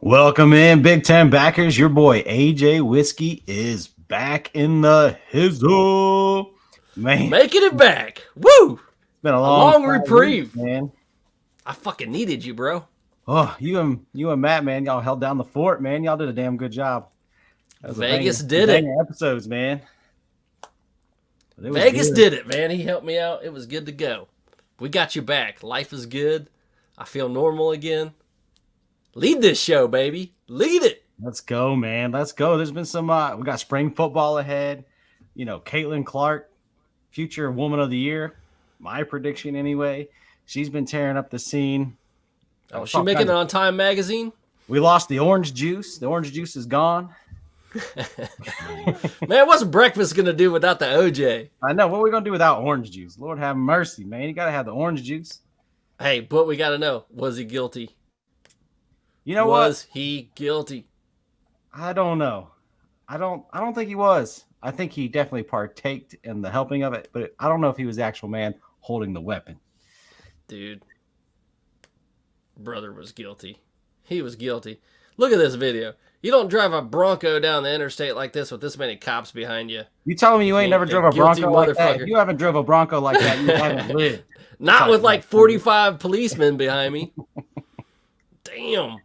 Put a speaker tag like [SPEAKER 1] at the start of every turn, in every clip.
[SPEAKER 1] Welcome in, Big Ten backers. Your boy AJ Whiskey is back in the hizzle. Man,
[SPEAKER 2] Making it back. Woo!
[SPEAKER 1] it's been a
[SPEAKER 2] long
[SPEAKER 1] 5
[SPEAKER 2] reprieve.
[SPEAKER 1] weeks, man.
[SPEAKER 2] I fucking needed you, bro.
[SPEAKER 1] Oh, you and Matt, man, y'all held down the fort, man. Y'all did a damn good job. That was
[SPEAKER 2] Vegas
[SPEAKER 1] a
[SPEAKER 2] did it.
[SPEAKER 1] banger episodes, man.
[SPEAKER 2] Vegas did it, man. He helped me out. It was good to go. We got you back. Life is good. I feel normal again. Lead this show, baby. Lead it.
[SPEAKER 1] Let's go, man. Let's go. There's been some we got spring football ahead. You know, Caitlin Clark, future woman of the year. My prediction anyway. She's been tearing up the scene.
[SPEAKER 2] Oh, she making it on Time Magazine?
[SPEAKER 1] We lost the orange juice. The orange juice is gone.
[SPEAKER 2] Man, what's breakfast going to do without the OJ?
[SPEAKER 1] I know. What are we going to do without orange juice? Lord have mercy, man. You got to have the orange juice.
[SPEAKER 2] Hey, but we got to know, was he guilty?
[SPEAKER 1] You know
[SPEAKER 2] was he guilty?
[SPEAKER 1] I don't know. I don't think he was. I think he definitely partaked in the helping of it, but I don't know if he was the actual man holding the weapon.
[SPEAKER 2] Dude, brother was guilty. He was guilty. Look at this video. You don't drive a Bronco down the interstate like this with this many cops behind you.
[SPEAKER 1] You telling me you ain't never drove a Bronco like that? If you haven't drove a Bronco like that, you haven't lived.
[SPEAKER 2] Not with like 45 policemen behind me. Damn.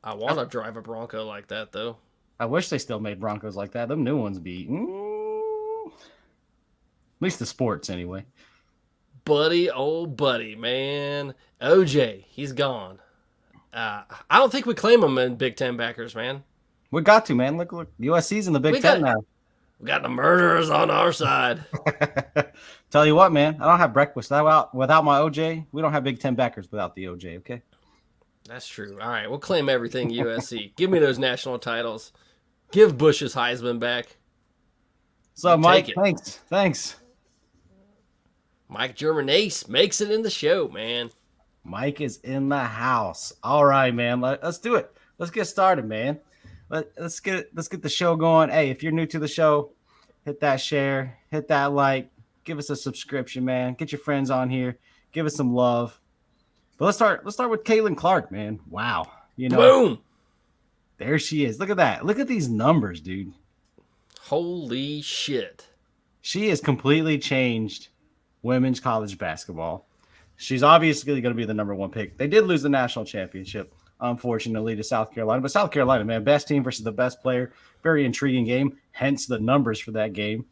[SPEAKER 2] I want to drive a Bronco like that, though.
[SPEAKER 1] I wish they still made Broncos like that. Them new ones be... at least the sports, anyway.
[SPEAKER 2] Buddy, old buddy, man. OJ, he's gone. I don't think we claim him in Big Ten backers, man.
[SPEAKER 1] We got to, man. Look. USC's in the Big Ten now.
[SPEAKER 2] We got the murderers on our side.
[SPEAKER 1] Tell you what, man. I don't have breakfast without my OJ. We don't have Big Ten backers without the OJ, okay?
[SPEAKER 2] That's true. All right, we'll claim everything USC. Give me those national titles. Give Bush's Heisman back.
[SPEAKER 1] So, Mike, thanks.
[SPEAKER 2] Mike German Ace makes it in the show, man.
[SPEAKER 1] Mike is in the house. All right, man. Let's do it. Let's get started, man. Let's get the show going. Hey, if you're new to the show, hit that share, hit that like, give us a subscription, man. Get your friends on here. Give us some love. But let's start with Caitlin Clark, man. Wow.
[SPEAKER 2] Boom.
[SPEAKER 1] There she is. Look at that. Look at these numbers, dude.
[SPEAKER 2] Holy shit.
[SPEAKER 1] She has completely changed women's college basketball. She's obviously going to be the number one pick. They did lose the national championship, unfortunately, to South Carolina. But South Carolina, man, best team versus the best player. Very intriguing game, hence the numbers for that game.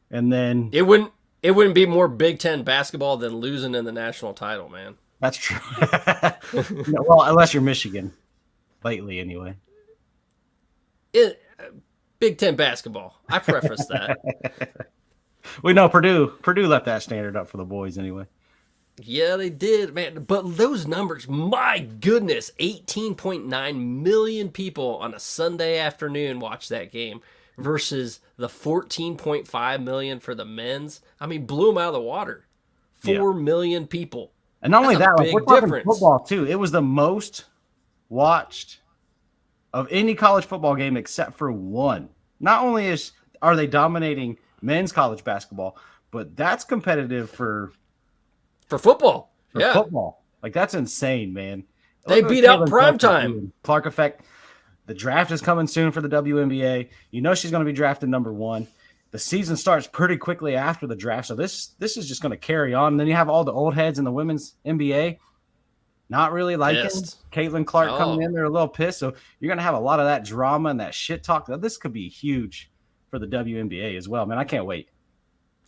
[SPEAKER 1] And then
[SPEAKER 2] it wouldn't be more Big Ten basketball than losing in the national title, man.
[SPEAKER 1] That's true. No, well, unless you're Michigan, lately anyway.
[SPEAKER 2] Big Ten basketball. I preface that.
[SPEAKER 1] We know Purdue left that standard up for the boys anyway.
[SPEAKER 2] Yeah, they did, man. But those numbers, my goodness, 18.9 million people on a Sunday afternoon watched that game versus the 14.5 million for the men's. I mean, blew them out of the water. 4 million people.
[SPEAKER 1] And not only that, like, we're talking football too. It was the most watched of any college football game except for one. Not only are they dominating men's college basketball, but that's competitive for
[SPEAKER 2] football.
[SPEAKER 1] For football. Like, that's insane, man.
[SPEAKER 2] They beat out primetime.
[SPEAKER 1] Clark effect. The draft is coming soon for the WNBA. You know she's going to be drafted number one. The season starts pretty quickly after the draft, so this is just going to carry on. And then you have all the old heads in the women's NBA not really liking Caitlin Clark coming in. They're a little pissed, so you're going to have a lot of that drama and that shit talk. This could be huge for the WNBA as well, man. I can't wait.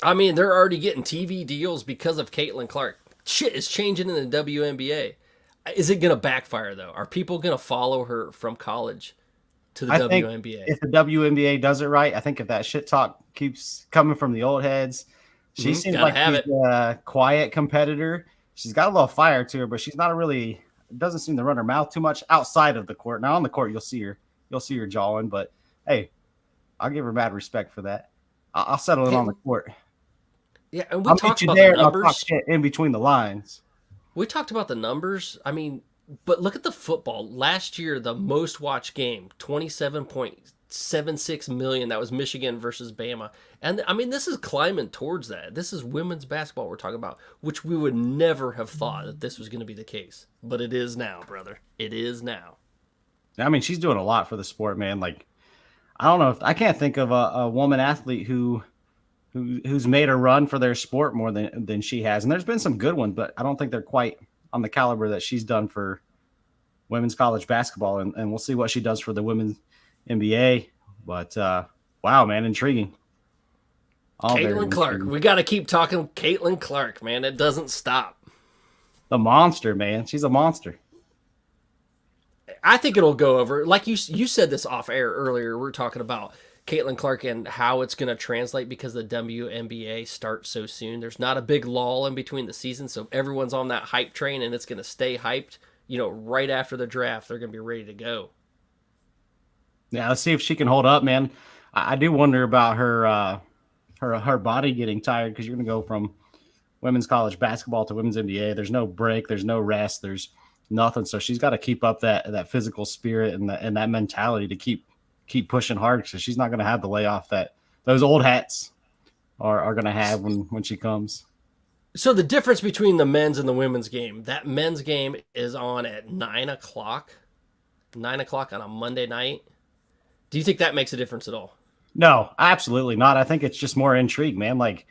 [SPEAKER 2] I mean, they're already getting TV deals because of Caitlin Clark. Shit is changing in the WNBA. Is it going to backfire, though? Are people going to follow her from college to the WNBA?
[SPEAKER 1] If the WNBA does it right, I think if that shit talk keeps coming from the old heads, she seems like she's a quiet competitor. She's got a little fire to her, but she's not doesn't seem to run her mouth too much outside of the court. Now on the court, you'll see her jawing, but hey, I'll give her mad respect for that. I'll settle it on the court.
[SPEAKER 2] Yeah, and we talked about the numbers.
[SPEAKER 1] I'll talk shit in between the lines.
[SPEAKER 2] We talked about the numbers. I mean, but look at the football. Last year, the most watched game, 27.6 1.76 million. That was Michigan versus Bama. And I mean, this is climbing towards that. This is women's basketball we're talking about, which we would never have thought that this was going to be the case. But it is now, brother. It is now.
[SPEAKER 1] I mean, she's doing a lot for the sport, man. Like, I don't know if I can't think of a woman athlete who's made a run for their sport more than she has. And there's been some good ones, but I don't think they're quite on the caliber that she's done for women's college basketball. And we'll see what she does for the women's NBA. But wow, man, intriguing.
[SPEAKER 2] Caitlin Clark. We got to keep talking Caitlin Clark, man. It doesn't stop.
[SPEAKER 1] The monster, man. She's a monster.
[SPEAKER 2] I think it'll go over. Like you said this off air earlier. We're talking about Caitlin Clark and how it's going to translate because the WNBA starts so soon. There's not a big lull in between the seasons, so everyone's on that hype train, and it's going to stay hyped. You know, right after the draft, they're going to be ready to go.
[SPEAKER 1] Yeah, let's see if she can hold up, man. I do wonder about her body getting tired because you're going to go from women's college basketball to women's NBA. There's no break. There's no rest. There's nothing. So she's got to keep up that physical spirit and that mentality to keep pushing hard because she's not going to have the layoff that those old hats are going to have when she comes.
[SPEAKER 2] So the difference between the men's and the women's game, that men's game is on at 9 o'clock on a Monday night. Do you think that makes a difference at all?
[SPEAKER 1] No, absolutely not. I think it's just more intrigue, man. Like,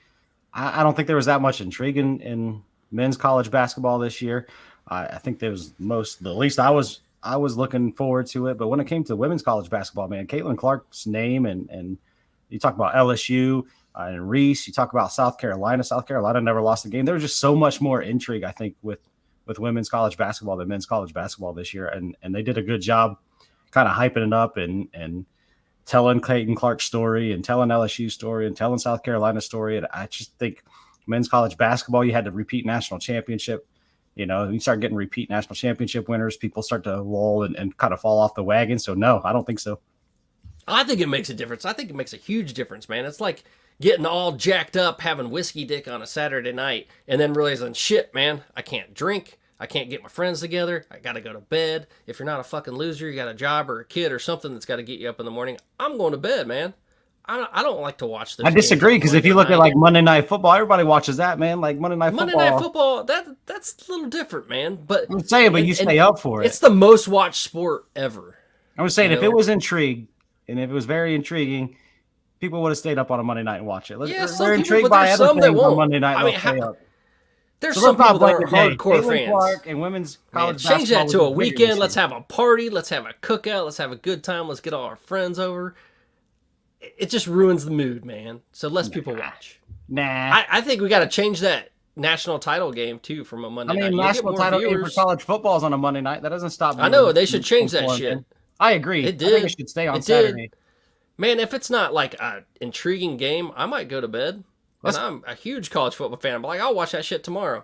[SPEAKER 1] I don't think there was that much intrigue in men's college basketball this year. I think there was the least I was looking forward to it. But when it came to women's college basketball, man, Caitlin Clark's name and you talk about LSU and Reese, you talk about South Carolina. South Carolina never lost a game. There was just so much more intrigue, I think, with women's college basketball than men's college basketball this year. And they did a good job kind of hyping it up and telling Caitlin Clark's story and telling LSU's story and telling South Carolina's story. And I just think men's college basketball, you had to repeat national championship. You know, you start getting repeat national championship winners, people start to lull and kind of fall off the wagon. So, no, I don't think so.
[SPEAKER 2] I think it makes a difference. I think it makes a huge difference, man. It's like getting all jacked up, having whiskey dick on a Saturday night, and then realizing, shit, man, I can't drink. I can't get my friends together. I got to go to bed. If you're not a fucking loser, you got a job or a kid or something that's got to get you up in the morning. I'm going to bed, man. I don't like to watch this.
[SPEAKER 1] I disagree because if you look at like Monday Night Football, everybody watches that, man. Like Monday Night
[SPEAKER 2] Football, that's a little different, man. But
[SPEAKER 1] I'm saying, but you stay up for it.
[SPEAKER 2] It's the most watched sport ever.
[SPEAKER 1] I was saying, if it was intrigue and if it was very intriguing, people would have stayed up on a Monday night and watch it.
[SPEAKER 2] Yeah,
[SPEAKER 1] they're intrigued by other things on Monday night.
[SPEAKER 2] I mean, there's some people that are hardcore fans.
[SPEAKER 1] Clark and women's college basketball.
[SPEAKER 2] Change that to a weekend. Let's have a party. Let's have a cookout. Let's have a good time. Let's get all our friends over. It just ruins the mood, man. So less people watch.
[SPEAKER 1] Nah.
[SPEAKER 2] I think we got to change that national title game, too, from a Monday night.
[SPEAKER 1] I mean, national title game for college football is on a Monday night. That doesn't stop me.
[SPEAKER 2] I know. They should change that shit.
[SPEAKER 1] I agree.
[SPEAKER 2] It did.
[SPEAKER 1] I think it should stay on Saturday.
[SPEAKER 2] Man, if it's not like an intriguing game, I might go to bed. And I'm a huge college football fan. I'm like, I'll watch that shit tomorrow.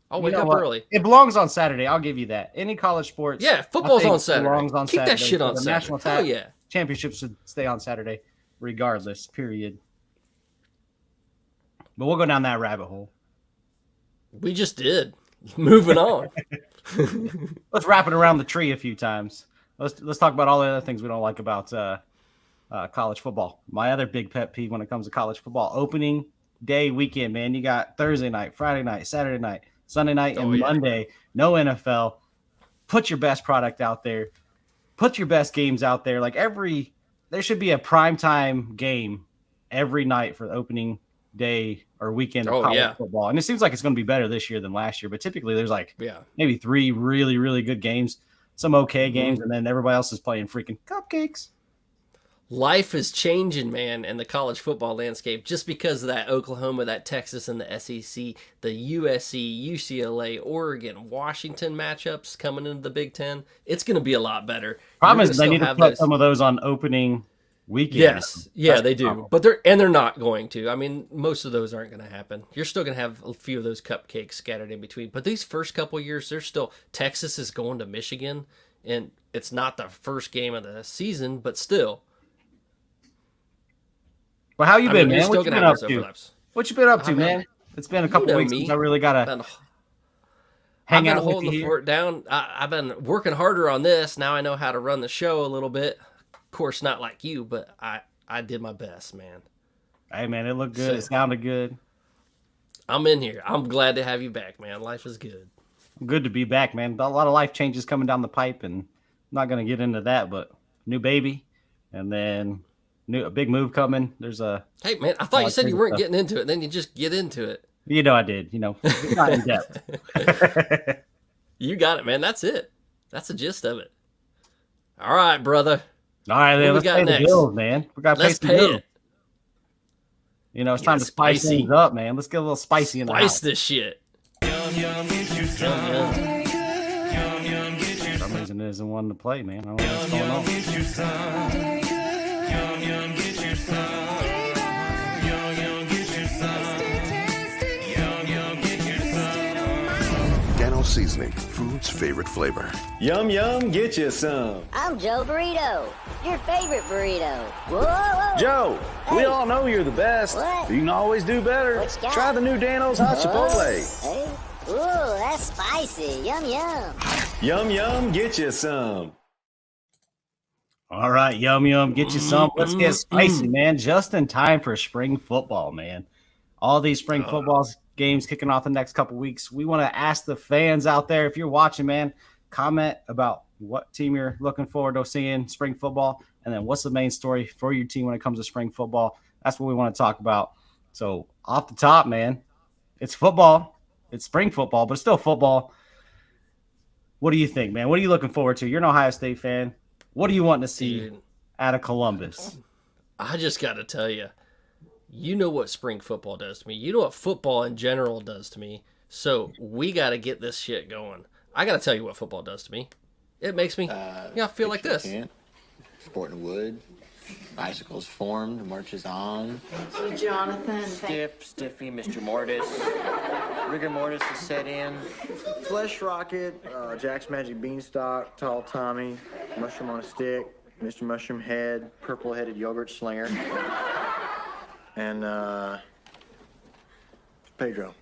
[SPEAKER 2] I'll wake up early.
[SPEAKER 1] It belongs on Saturday. I'll give you that. Any college sports.
[SPEAKER 2] Yeah, football's on Saturday.
[SPEAKER 1] Belongs on
[SPEAKER 2] Keep
[SPEAKER 1] Saturday.
[SPEAKER 2] that shit on Saturday.
[SPEAKER 1] National championships should stay on Saturday, regardless. Period. But we'll go down that rabbit hole.
[SPEAKER 2] We just did. Moving on.
[SPEAKER 1] Let's wrap it around the tree a few times. Let's talk about all the other things we don't like about college football. My other big pet peeve when it comes to college football: opening day weekend. Man, you got Thursday night, Friday night, Saturday night, Sunday night, and Monday. No NFL. Put your best product out there. Put your best games out there. There should be a primetime game every night for the opening day or weekend of college football. And it seems like it's going to be better this year than last year. But typically there's maybe 3 really, really good games, some okay games, and then everybody else is playing freaking cupcakes.
[SPEAKER 2] Life is changing, man, in the college football landscape just because of that Oklahoma, that Texas, and the SEC, the USC, UCLA, Oregon, Washington matchups coming into the Big Ten. It's going to be a lot better.
[SPEAKER 1] Problem is they need to put some of those on opening weekend.
[SPEAKER 2] Yes, yeah, they do. But they're not going to. I mean, most of those aren't going to happen. You're still going to have a few of those cupcakes scattered in between. But these first couple years, Texas is going to Michigan, and it's not the first game of the season, but still.
[SPEAKER 1] Well, how you been, man? What you been up to? What you been up to, man? It's been a couple weeks since I really got to hang out with you. I've been holding
[SPEAKER 2] the fort down. I've been working harder on this. Now I know how to run the show a little bit. course, not like you, but I did my best, man.
[SPEAKER 1] Hey, man, it looked good. It sounded good.
[SPEAKER 2] I'm in here. I'm glad to have you back, man. Life is good.
[SPEAKER 1] Good to be back, man. A lot of life changes coming down the pipe, and I'm not going to get into that, but new baby, and then a big move coming. There's a...
[SPEAKER 2] Hey, man, I thought you said you weren't getting into it, then you just get into it.
[SPEAKER 1] You know I did. You know, not in depth.
[SPEAKER 2] You got it, man. That's it. That's the gist of it. All right, brother.
[SPEAKER 1] All right, then, let's pay the bills, man. We got to pay some bills.
[SPEAKER 2] It.
[SPEAKER 1] You know, it's time to spice things up, man. Let's get a little spicy in the house.
[SPEAKER 2] Spice this shit.
[SPEAKER 1] For some reason, it isn't wanting to play, man. I don't know what's going on.
[SPEAKER 3] Seasoning, food's favorite flavor.
[SPEAKER 4] Yum, yum, get you some.
[SPEAKER 5] I'm Joe Burrito, your favorite burrito. Whoa, whoa.
[SPEAKER 4] Joe, we all know you're the best.
[SPEAKER 5] What?
[SPEAKER 4] You can always do better.
[SPEAKER 5] What you got?
[SPEAKER 4] Try the new Dano's Hot Chipotle.
[SPEAKER 5] Hey. Ooh, that's spicy. Yum, yum.
[SPEAKER 4] Yum, yum, get you some.
[SPEAKER 1] All right, yum, get you some. Let's get spicy, man. Just in time for spring football, man. All these spring football games kicking off the next couple weeks. We want to ask the fans out there, if you're watching, man, comment about what team you're looking forward to seeing spring football, and then what's the main story for your team when it comes to spring football. That's what we want to talk about. So off the top, man, it's football. It's spring football, but it's still football. What do you think, man? What are you looking forward to? You're an Ohio State fan. What do you want to see out of Columbus?
[SPEAKER 2] I just got to tell you, you know what spring football does to me. You know what football in general does to me. So we got to get this shit going. I got to tell you what football does to me. It makes me feel like this.
[SPEAKER 6] Sport in the wood. Bicycles formed. Marches on.
[SPEAKER 7] So Jonathan.
[SPEAKER 6] Stiffy, Mr. Mortis. Rigor mortis is set in.
[SPEAKER 8] Flesh Rocket, Jack's Magic Beanstalk, Tall Tommy, Mushroom on a Stick, Mr. Mushroom Head, Purple-Headed Yogurt Slinger. And Pedro.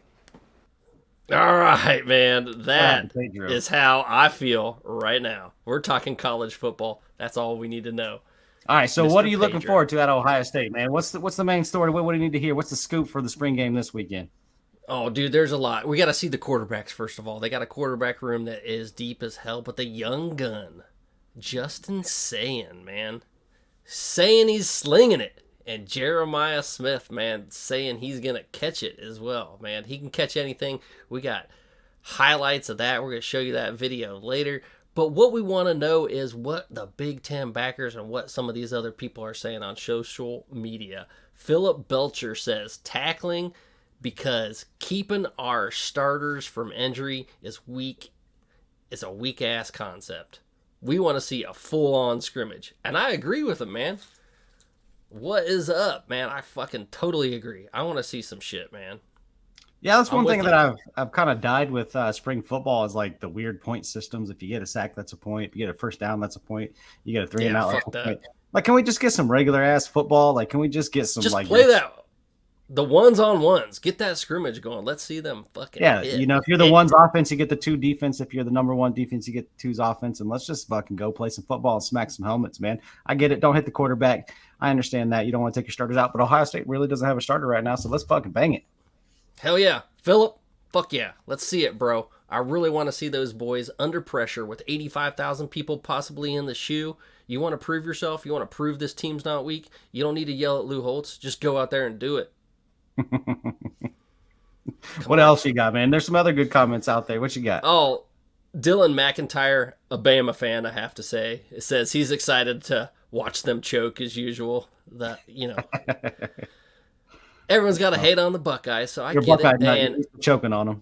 [SPEAKER 2] All right, man. That is how I feel right now. We're talking college football. That's all we need to know.
[SPEAKER 1] All right, so what are you looking forward to at Ohio State, man? What's the main story? What do you need to hear? What's the scoop for the spring game this weekend?
[SPEAKER 2] Oh, dude, there's a lot. We got to see the quarterbacks, first of all. They got a quarterback room that is deep as hell, but the young gun, Justin Sayin, man. Saying he's slinging it. And Jeremiah Smith, man, saying he's going to catch it as well, man. He can catch anything. We got highlights of that. We're going to show you that video later. But what we want to know is what the Big Ten backers and what some of these other people are saying on social media. Philip Belcher says tackling because keeping our starters from injury is weak. It's a weak-ass concept. We want to see a full-on scrimmage. And I agree with him, man. What is up, man? I fucking totally agree. I want to see some shit, man.
[SPEAKER 1] Yeah, that's one thing that I've kind of died with spring football is like the weird point systems. If you get a sack, that's a point. If you get a first down, that's a point. You get a 3 and out, that's a point. Like, can we just get some regular ass football? Like, can we just get some
[SPEAKER 2] play that? The ones on ones. Get that scrimmage going. Let's see them fucking hit.
[SPEAKER 1] You know, if you're the one's offense, you get the 2 defense. If you're the number 1 defense, you get the 2's offense. And let's just fucking go play some football and smack some helmets, man. I get it. Don't hit the quarterback. I understand that. You don't want to take your starters out. But Ohio State really doesn't have a starter right now, so let's fucking bang it.
[SPEAKER 2] Hell yeah. Phillip, fuck yeah. Let's see it, bro. I really want to see those boys under pressure with 85,000 people possibly in the shoe. You want to prove yourself? You want to prove this team's not weak? You don't need to yell at Lou Holtz. Just go out there and do it.
[SPEAKER 1] What else you got, man? There's some other good comments out there. What you got?
[SPEAKER 2] Oh, Dylan McIntyre, a Bama fan, I have to say. It says he's excited to watch them choke as usual. That, you know, everyone's got to hate on the Buckeyes, so I get it. And
[SPEAKER 1] choking on them.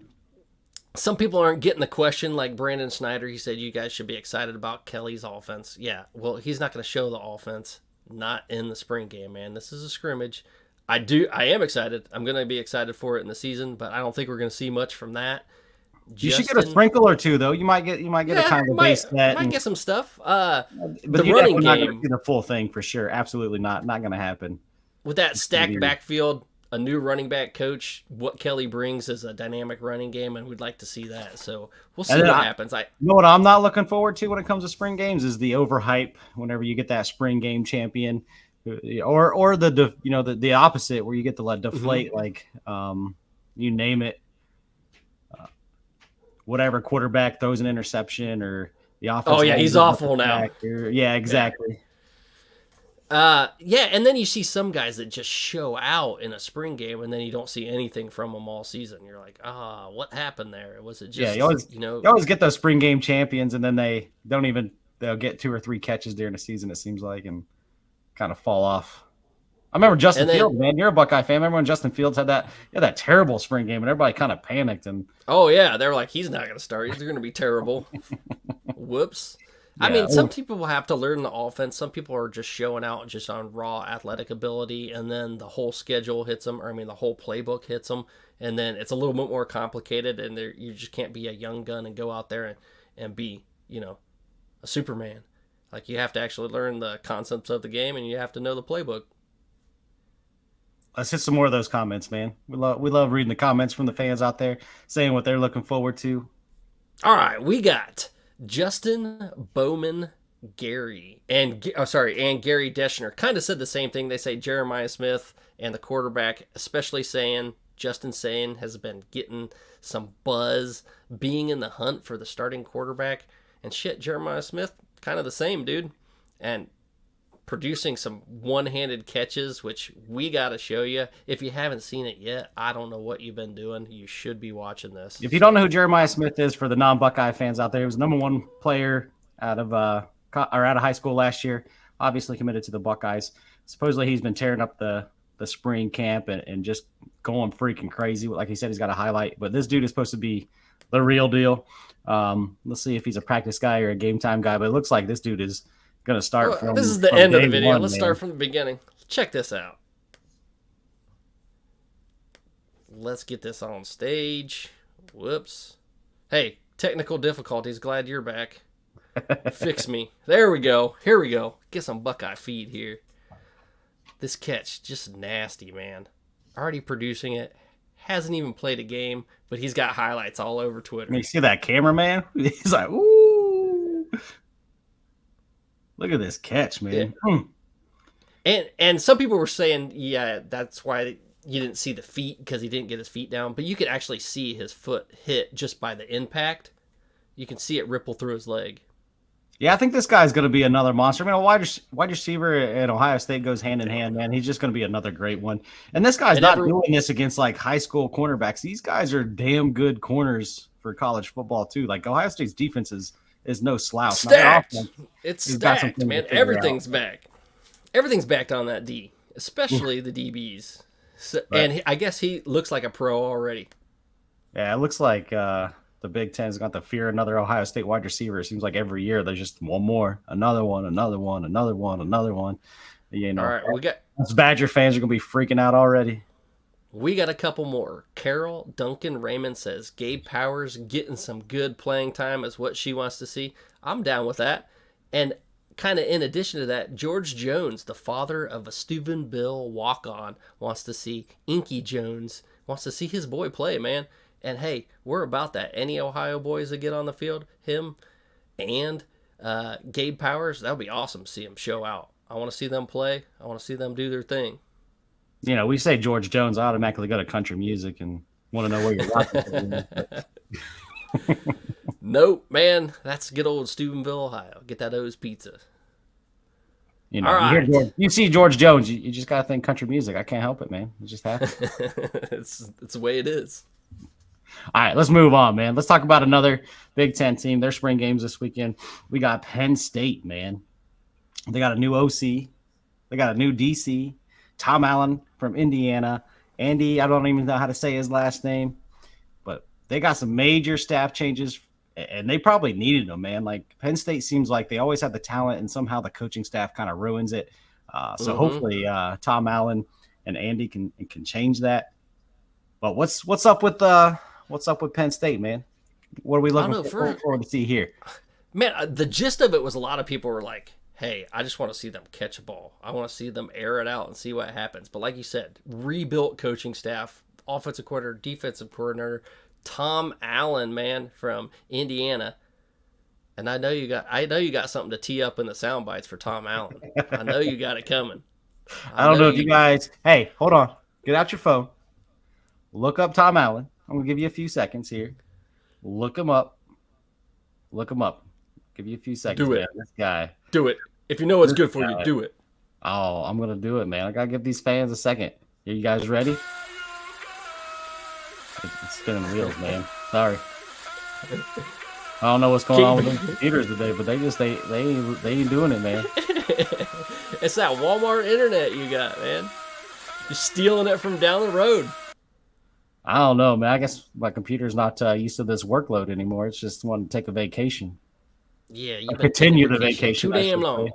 [SPEAKER 2] Some people aren't getting the question, like Brandon Snyder. He said you guys should be excited about Kelly's offense. Yeah, well, he's not going to show the offense, not in the spring game, man. This is a scrimmage. I am excited. I'm going to be excited for it in the season, but I don't think we're going to see much from that.
[SPEAKER 1] You should get a sprinkle or two, though. You might get a kind of base set.
[SPEAKER 2] Might get some stuff.
[SPEAKER 1] But
[SPEAKER 2] the running game,
[SPEAKER 1] not going to see the full thing for sure. Absolutely not. Not going to happen
[SPEAKER 2] with that stacked backfield. a new running back coach. What Kelly brings is a dynamic running game, and we'd like to see that. So we'll see what happens.
[SPEAKER 1] You know what I'm not looking forward to when it comes to spring games is the overhype. Whenever you get that spring game champion, or the opposite where you get to deflate you name it, whatever quarterback throws an interception or the offense.
[SPEAKER 2] Oh yeah, he's awful now.
[SPEAKER 1] Yeah, exactly.
[SPEAKER 2] And then you see some guys that just show out in a spring game, and then you don't see anything from them all season. You're like, what happened there? Was it just
[SPEAKER 1] you always get those spring game champions, and then they'll get 2 or 3 catches during the season, it seems like, and kind of fall off. I remember Justin Fields, man. You're a Buckeye fan. Remember when Justin Fields had that terrible spring game, and everybody kind of panicked. And
[SPEAKER 2] oh yeah, they're like, he's not going to start. He's going to be terrible. Whoops. Yeah. I mean, some people will have to learn the offense. Some people are just showing out just on raw athletic ability, and then the whole schedule hits them. The whole playbook hits them, and then it's a little bit more complicated, and you just can't be a young gun and go out there and be, a Superman. Like, you have to actually learn the concepts of the game, and you have to know the playbook.
[SPEAKER 1] Let's hit some more of those comments, man. We love reading the comments from the fans out there saying what they're looking forward to.
[SPEAKER 2] All right, we got Justin Bowman Gary and Gary Deschner kind of said the same thing. They say Jeremiah Smith and the quarterback, especially Justin Saying, has been getting some buzz being in the hunt for the starting quarterback. And shit, Jeremiah Smith, kind of the same, dude. And producing some one-handed catches, which we got to show you. If you haven't seen it yet, I don't know what you've been doing. You should be watching this.
[SPEAKER 1] If you don't know who Jeremiah Smith is, for the non-Buckeye fans out there, he was the #1 player out of high school last year, obviously committed to the Buckeyes. Supposedly he's been tearing up the spring camp and just going freaking crazy. Like he said, he's got a highlight, but this dude is supposed to be the real deal. Let's see if he's a practice guy or a game time guy, but it looks like this dude is going to start from.
[SPEAKER 2] This is the end of the video. Let's start from the beginning. Check this out. Let's get this on stage. Whoops. Hey, technical difficulties. Glad you're back. Fix me. There we go. Here we go. Get some Buckeye feed here. This catch, just nasty, man. Already producing it. Hasn't even played a game, but he's got highlights all over Twitter.
[SPEAKER 1] You see that cameraman? He's like, ooh. Look at this catch, man.
[SPEAKER 2] Yeah. And some people were saying, yeah, that's why you didn't see the feet, because he didn't get his feet down. But you could actually see his foot hit just by the impact. You can see it ripple through his leg.
[SPEAKER 1] Yeah, I think this guy's going to be another monster. A wide receiver at Ohio State goes hand in hand, man. He's just going to be another great one. And this guy's not doing this against like high school cornerbacks. These guys are damn good corners for college football too. Like Ohio State's defense is no slouch.
[SPEAKER 2] Stacked. It's stacked, man. Everything's back. Everything's backed on that D, especially the DBs. So, right. And I guess he looks like a pro already.
[SPEAKER 1] Yeah, it looks like the Big Ten's got to fear another Ohio State wide receiver. It seems like every year there's just one more, another one. You know,
[SPEAKER 2] all right,
[SPEAKER 1] us Badger fans are gonna be freaking out already.
[SPEAKER 2] We got a couple more. Carol Duncan Raymond says Gabe Powers getting some good playing time is what she wants to see. I'm down with that. And kind of in addition to that, George Jones, the father of a Steubenville walk-on, wants to see Inky Jones, wants to see his boy play, man. And hey, we're about that. Any Ohio boys that get on the field, him and Gabe Powers, that would be awesome to see them show out. I want to see them play. I want to see them do their thing.
[SPEAKER 1] You know, we say George Jones, I automatically go to country music and want to know where you're watching.
[SPEAKER 2] Nope, man. That's good old Steubenville, Ohio. Get that O's pizza.
[SPEAKER 1] You know,
[SPEAKER 2] all right.
[SPEAKER 1] you see George Jones, you just got to think country music. I can't help it, man. It just happens.
[SPEAKER 2] It's the way it is.
[SPEAKER 1] All right, let's move on, man. Let's talk about another Big Ten team. Their spring games this weekend. We got Penn State, man. They got a new OC. They got a new DC. Tom Allen from Indiana. Andy, I don't even know how to say his last name. But they got some major staff changes, and they probably needed them, man. Like, Penn State seems like they always have the talent, and somehow the coaching staff kind of ruins it. So hopefully Tom Allen and Andy can change that. But what's up with Penn State, man? What are we looking forward to see here?
[SPEAKER 2] Man, the gist of it was a lot of people were like, hey, I just want to see them catch a ball. I want to see them air it out and see what happens. But like you said, rebuilt coaching staff, offensive coordinator, defensive coordinator, Tom Allen, man, from Indiana. And I know you got something to tee up in the sound bites for Tom Allen. I know you got it coming.
[SPEAKER 1] I don't know if you guys. Hey, hold on. Get out your phone. Look up Tom Allen. I'm gonna give you a few seconds here. Look him up. Look him up. Give you a few seconds.
[SPEAKER 2] Do it.
[SPEAKER 1] Man. This guy.
[SPEAKER 2] Do it. If you know what's good for you, do it.
[SPEAKER 1] Oh, I'm gonna do it, man. I gotta give these fans a second. Are you guys ready? It's spinning wheels, man. Sorry. I don't know what's going on with the computers today, but they ain't doing it, man.
[SPEAKER 2] It's that Walmart internet you got, man. You're stealing it from down the road.
[SPEAKER 1] I don't know, man. I guess my computer's not used to this workload anymore. It's just wanting to take a vacation.
[SPEAKER 2] Yeah, you
[SPEAKER 1] continue the vacation.
[SPEAKER 2] Too damn long.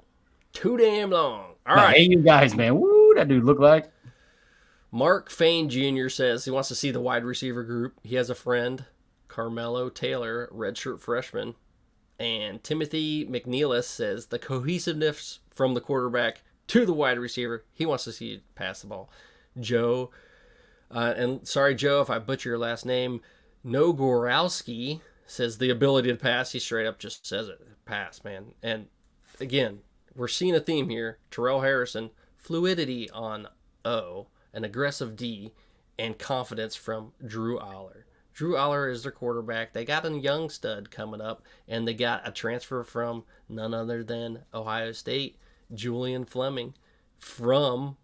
[SPEAKER 2] Too damn long. All
[SPEAKER 1] right.
[SPEAKER 2] right.
[SPEAKER 1] Hey, you guys, man. Woo, that dude look like.
[SPEAKER 2] Mark Fain Jr. says he wants to see the wide receiver group. He has a friend, Carmelo Taylor, redshirt freshman. And Timothy McNeilis says the cohesiveness from the quarterback to the wide receiver. He wants to see you pass the ball. Joe, and sorry, Joe, if I butcher your last name, Nogorowski says the ability to pass. He straight up just says it. Pass, man. And again, we're seeing a theme here. Terrell Harrison, fluidity on O, an aggressive D, and confidence from Drew Aller. Drew Aller is their quarterback. They got a young stud coming up, and they got a transfer from none other than Ohio State, Julian Fleming from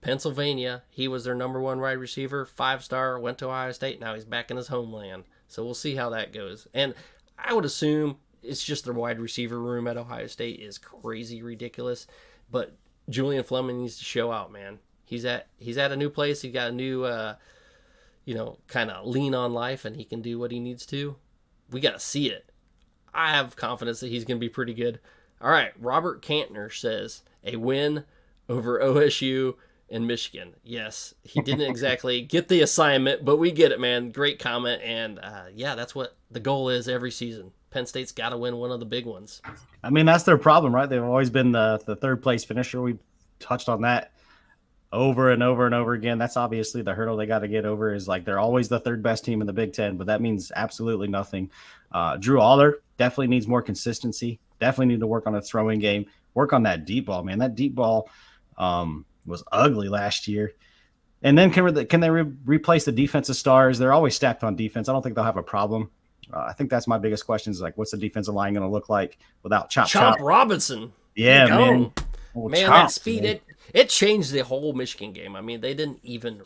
[SPEAKER 2] Pennsylvania. He was their number one wide receiver, 5-star, went to Ohio State. Now he's back in his homeland. So we'll see how that goes. And I would assume it's just their wide receiver room at Ohio State is crazy ridiculous. But Julian Fleming needs to show out, man. He's at a new place. He got a new, kind of lean on life, and he can do what he needs to. We got to see it. I have confidence that he's going to be pretty good. All right, Robert Cantner says a win over OSU and Michigan. Yes, he didn't exactly get the assignment, but we get it, man. Great comment, and that's what the goal is every season. Penn State's got to win one of the big ones.
[SPEAKER 1] I mean, that's their problem, right? They've always been the third place finisher. We touched on that over and over and over again. That's obviously the hurdle they got to get over, is like they're always the third best team in the Big Ten, but that means absolutely nothing. Drew Aller definitely needs more consistency. Definitely need to work on a throwing game. Work on that deep ball, man. That deep ball was ugly last year. And then can they replace the defensive stars? They're always stacked on defense. I don't think they'll have a problem. I think that's my biggest question, is like, what's the defensive line going to look like without Chop
[SPEAKER 2] Robinson?
[SPEAKER 1] Yeah, man.
[SPEAKER 2] Man, that speed, it changed the whole Michigan game. I mean, they didn't even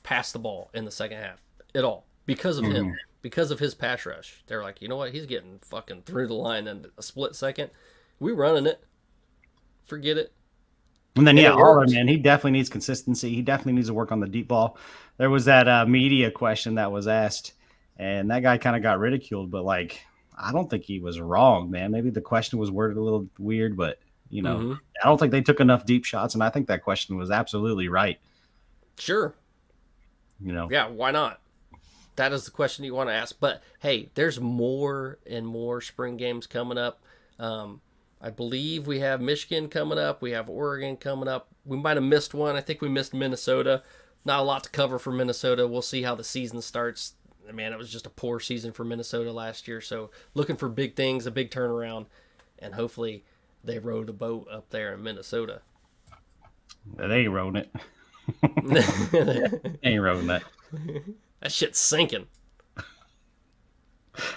[SPEAKER 2] pass the ball in the second half at all because of him, because of his pass rush. They're like, you know what? He's getting fucking through the line in a split second. We running it. Forget it.
[SPEAKER 1] And then, Aller, man, he definitely needs consistency. He definitely needs to work on the deep ball. There was that media question that was asked, and that guy kind of got ridiculed, but, like, I don't think he was wrong, man. Maybe the question was worded a little weird, but, I don't think they took enough deep shots, and I think that question was absolutely right.
[SPEAKER 2] Sure.
[SPEAKER 1] Yeah,
[SPEAKER 2] why not? That is the question you want to ask. But, hey, there's more and more spring games coming up. I believe we have Michigan coming up. We have Oregon coming up. We might have missed one. I think we missed Minnesota. Not a lot to cover for Minnesota. We'll see how the season starts. Man, it was just a poor season for Minnesota last year. So looking for big things, a big turnaround, and hopefully they row the boat up there in Minnesota.
[SPEAKER 1] They ain't rowing it. They ain't rowing that.
[SPEAKER 2] That shit's sinking.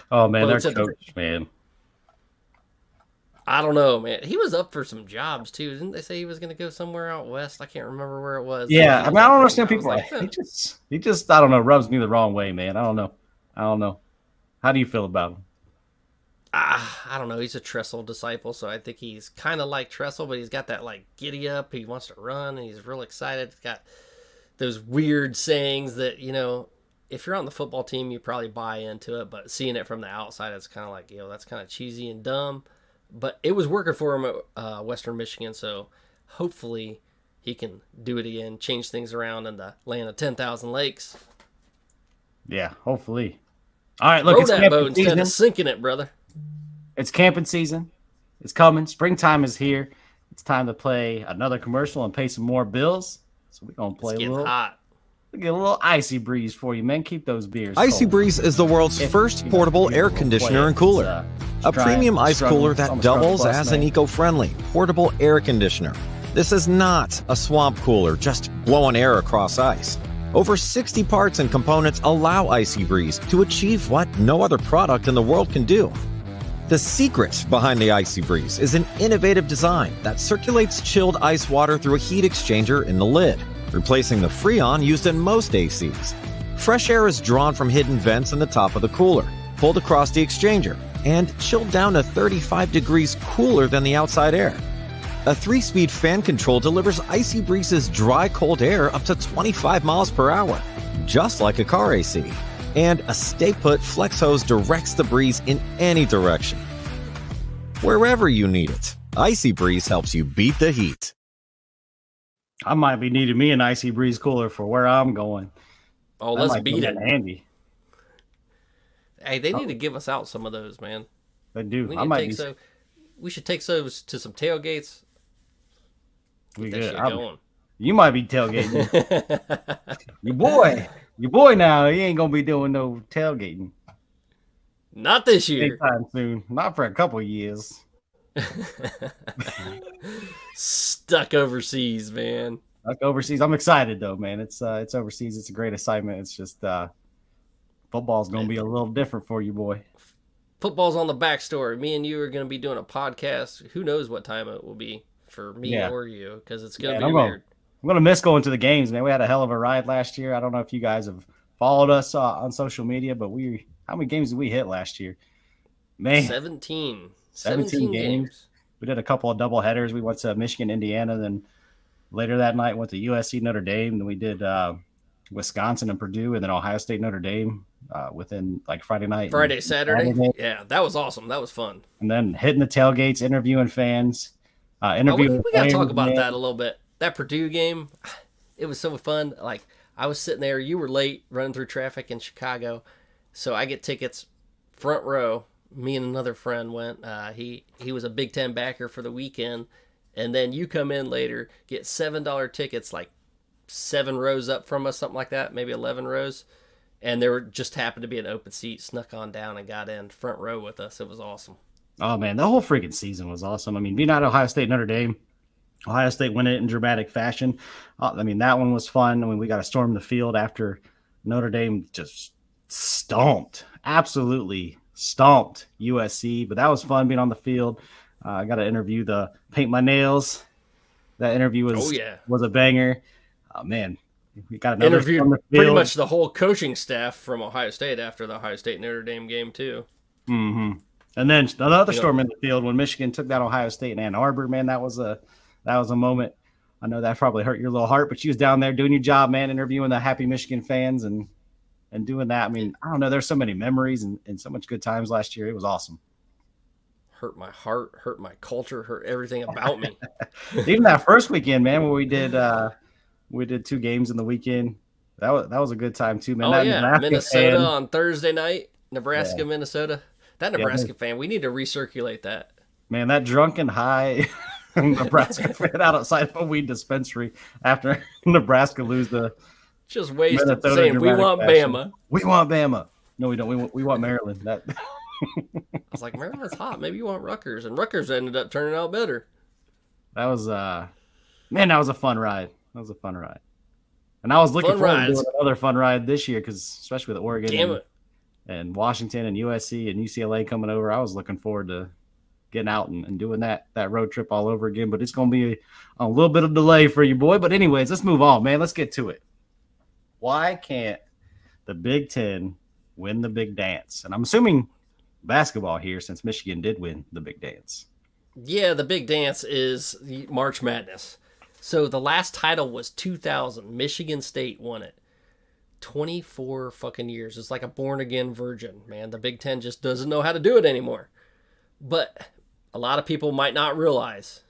[SPEAKER 1] Oh, man, their coach, man.
[SPEAKER 2] I don't know, man. He was up for some jobs too. Didn't they say he was going to go somewhere out west? I can't remember where it was.
[SPEAKER 1] Yeah, I mean, I don't understand people. Like, he just, I don't know, rubs me the wrong way, man. I don't know. How do you feel about him?
[SPEAKER 2] I don't know. He's a Tressel disciple, so I think he's kind of like Tressel, but he's got that like giddy up. He wants to run, and he's real excited. He's got those weird sayings that, if you're on the football team, you probably buy into it, but seeing it from the outside, it's kind of like, that's kind of cheesy and dumb. But it was working for him at Western Michigan, so hopefully he can do it again, change things around in the land of 10,000 lakes.
[SPEAKER 1] Yeah, hopefully. All right, look,
[SPEAKER 2] Row
[SPEAKER 1] it's
[SPEAKER 2] that
[SPEAKER 1] camping
[SPEAKER 2] boat instead
[SPEAKER 1] season.
[SPEAKER 2] of sinking it, brother.
[SPEAKER 1] It's camping season. It's coming. Springtime is here. It's time to play another commercial and pay some more bills. So we're gonna play
[SPEAKER 2] It's
[SPEAKER 1] a
[SPEAKER 2] getting
[SPEAKER 1] little.
[SPEAKER 2] hot.
[SPEAKER 1] Get a little icy breeze for you, man. Keep those beers.
[SPEAKER 7] Icy
[SPEAKER 1] cold.
[SPEAKER 7] Breeze is the world's first portable air conditioner and cooler. A premium ice cooler that doubles as an eco-friendly portable air conditioner. This is not a swamp cooler, just blowing air across ice. Over 60 parts and components allow Icy Breeze to achieve what no other product in the world can do. The secret behind the Icy Breeze is an innovative design that circulates chilled ice water through a heat exchanger in the lid, replacing the Freon used in most ACs. Fresh air is drawn from hidden vents in the top of the cooler, pulled across the exchanger, and chilled down to 35 degrees cooler than the outside air. A 3-speed fan control delivers Icy Breeze's dry, cold air up to 25 miles per hour, just like a car AC. And a stay-put flex hose directs the breeze in any direction. Wherever you need it, Icy Breeze helps you beat the heat.
[SPEAKER 1] I might be needing me an Icy Breeze cooler for where I'm going.
[SPEAKER 2] Oh,
[SPEAKER 1] That
[SPEAKER 2] let's
[SPEAKER 1] might
[SPEAKER 2] beat
[SPEAKER 1] come
[SPEAKER 2] it.
[SPEAKER 1] in handy.
[SPEAKER 2] Hey, they need to give us out some of those, man.
[SPEAKER 1] They do.
[SPEAKER 2] We
[SPEAKER 1] I
[SPEAKER 2] need to
[SPEAKER 1] might
[SPEAKER 2] take
[SPEAKER 1] be.
[SPEAKER 2] so. We should take those to some tailgates.
[SPEAKER 1] We
[SPEAKER 2] Get that
[SPEAKER 1] good.
[SPEAKER 2] shit going.
[SPEAKER 1] You might be tailgating. Your boy now, he ain't gonna be doing no tailgating
[SPEAKER 2] Not this year.
[SPEAKER 1] anytime soon. Not for a couple years.
[SPEAKER 2] Stuck overseas, man.
[SPEAKER 1] Like overseas. I'm excited though, man. It's overseas. It's a great assignment. It's just football's gonna be a little different for you, boy.
[SPEAKER 2] Football's on the backstory. Me and you are going to be doing a podcast. Who knows what time it will be for me
[SPEAKER 1] Yeah.
[SPEAKER 2] or you, because it's going
[SPEAKER 1] Yeah,
[SPEAKER 2] to
[SPEAKER 1] I'm
[SPEAKER 2] be
[SPEAKER 1] gonna-
[SPEAKER 2] weird.
[SPEAKER 1] I'm gonna miss going to the games, man. We had a hell of a ride last year. I don't know if you guys have followed us on social media, but how many games did we hit last year? Man,
[SPEAKER 2] 17
[SPEAKER 1] 17
[SPEAKER 2] games.
[SPEAKER 1] we did a couple of double headers. We went to Michigan, Indiana, then later that night went to USC, Notre Dame. Then we did Wisconsin and Purdue, and then Ohio State, Notre Dame within like Friday night,
[SPEAKER 2] Friday,
[SPEAKER 1] and
[SPEAKER 2] Saturday. Yeah, that was awesome. That was fun.
[SPEAKER 1] and then hitting the tailgates, interviewing fans,
[SPEAKER 2] Oh, we
[SPEAKER 1] interviewing.
[SPEAKER 2] got to
[SPEAKER 1] players,
[SPEAKER 2] talk about
[SPEAKER 1] man.
[SPEAKER 2] that a little bit. That Purdue game, it was so fun. Like, I was sitting there. You were late running through traffic in Chicago. So I get tickets front row. Me and another friend went. He was a Big Ten backer for the weekend. And then you come in later, get $7 tickets, like 7 rows up from us, something like that, maybe 11 rows. And there just happened to be an open seat, snuck on down and got in front row with us. It was awesome.
[SPEAKER 1] Oh man, the whole freaking season was awesome. I mean, being at Ohio State, Notre Dame, Ohio State win it in dramatic fashion. I mean, that one was fun. I mean, we got to storm the field after Notre Dame just absolutely stomped USC. But that was fun being on the field. I got to interview the Paint My Nails. That interview was a banger. Oh man, we got another
[SPEAKER 2] Interviewed
[SPEAKER 1] storm the
[SPEAKER 2] pretty
[SPEAKER 1] field.
[SPEAKER 2] much the whole coaching staff from Ohio State after the Ohio State Notre Dame game too.
[SPEAKER 1] Mm-hmm. And then another storm in the field when Michigan took down Ohio State in Ann Arbor. Man, that was a moment. I know that probably hurt your little heart, but you was down there doing your job, man, interviewing the happy Michigan fans and doing that. I mean, I don't know. There's so many memories and so much good times last year. It was awesome.
[SPEAKER 2] Hurt my heart, hurt my culture, hurt everything about me.
[SPEAKER 1] Even that first weekend, man, where we did 2 games in the weekend. That was a good time too, man.
[SPEAKER 2] Oh
[SPEAKER 1] That
[SPEAKER 2] yeah,
[SPEAKER 1] Nebraska
[SPEAKER 2] Minnesota
[SPEAKER 1] fan-
[SPEAKER 2] on Thursday night, Nebraska, Minnesota. That
[SPEAKER 1] Yeah,
[SPEAKER 2] Nebraska fan, we need to recirculate that.
[SPEAKER 1] Man, that drunken high Nebraska fan outside of a weed dispensary after Nebraska lose the
[SPEAKER 2] Just wasted
[SPEAKER 1] Minnesota
[SPEAKER 2] saying we
[SPEAKER 1] dramatic
[SPEAKER 2] want
[SPEAKER 1] fashion.
[SPEAKER 2] Bama.
[SPEAKER 1] We want Bama. No, we don't. We want Maryland. That
[SPEAKER 2] I was like, Maryland's hot. Maybe you want Rutgers, and Rutgers ended up turning out better.
[SPEAKER 1] that was man, that was a fun ride. That was a fun ride. And I was looking
[SPEAKER 2] Fun
[SPEAKER 1] forward to
[SPEAKER 2] rides.
[SPEAKER 1] doing another fun ride this year because especially with Oregon
[SPEAKER 2] Damn it.
[SPEAKER 1] and Washington and USC and UCLA coming over, I was looking forward to getting out and doing that road trip all over again. But it's going to be a little bit of delay for you, boy. But anyways, let's move on, man. Let's get to it. Why can't the Big Ten win the big dance? And I'm assuming basketball here since Michigan did win the big dance.
[SPEAKER 2] Yeah, the big dance is the March Madness. So the last title was 2000. Michigan State won it. 24 fucking years. It's like a born again virgin, man. The Big Ten just doesn't know how to do it anymore. But a lot of people might not realize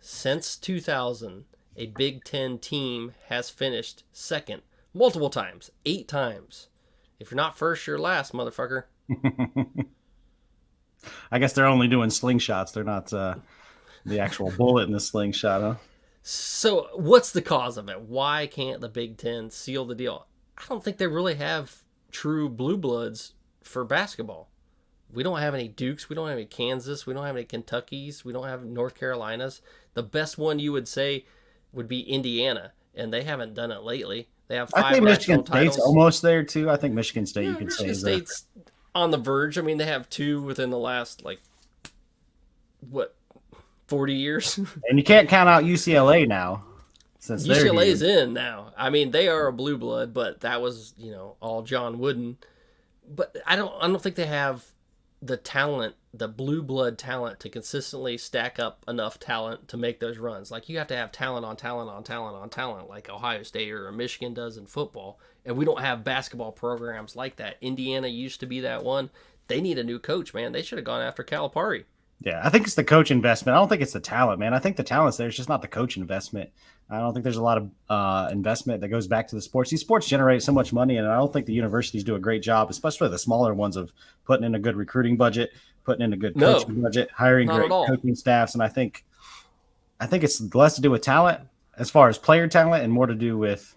[SPEAKER 2] since 2000, a Big Ten team has finished second multiple times, 8 times. If you're not first, you're last, motherfucker.
[SPEAKER 1] I guess they're only doing slingshots. They're not The actual bullet in the slingshot, huh?
[SPEAKER 2] So what's the cause of it? Why can't the Big Ten seal the deal? I don't think they really have true blue bloods for basketball. We don't have any Dukes. We don't have any Kansas. We don't have any Kentuckys. We don't have North Carolinas. The best one you would say would be Indiana, and they haven't done it lately. They have 5
[SPEAKER 1] I think
[SPEAKER 2] national
[SPEAKER 1] Michigan State's
[SPEAKER 2] titles.
[SPEAKER 1] almost there too. I think Michigan State you could say
[SPEAKER 2] Michigan
[SPEAKER 1] is
[SPEAKER 2] State's on the verge. I mean, they have 2 within the last 40 years.
[SPEAKER 1] and you can't count out UCLA now. Since
[SPEAKER 2] UCLA's in now. I mean, they are a blue blood, but that was all John Wooden. But I don't think they have the talent, the blue blood talent, to consistently stack up enough talent to make those runs. Like, you have to have talent on talent on talent on talent, like Ohio State or Michigan does in football. And we don't have basketball programs like that. Indiana used to be that one. They need a new coach, man. They should have gone after Calipari.
[SPEAKER 1] Yeah, I think it's the coach investment. I don't think it's the talent, man. I think the talent's there. It's just not the coach investment. I don't think there's a lot of investment that goes back to the sports. These sports generate so much money, and I don't think the universities do a great job, especially the smaller ones, of putting in a good recruiting budget, putting in a good coaching budget, hiring great coaching staffs. And I think it's less to do with talent as far as player talent and more to do with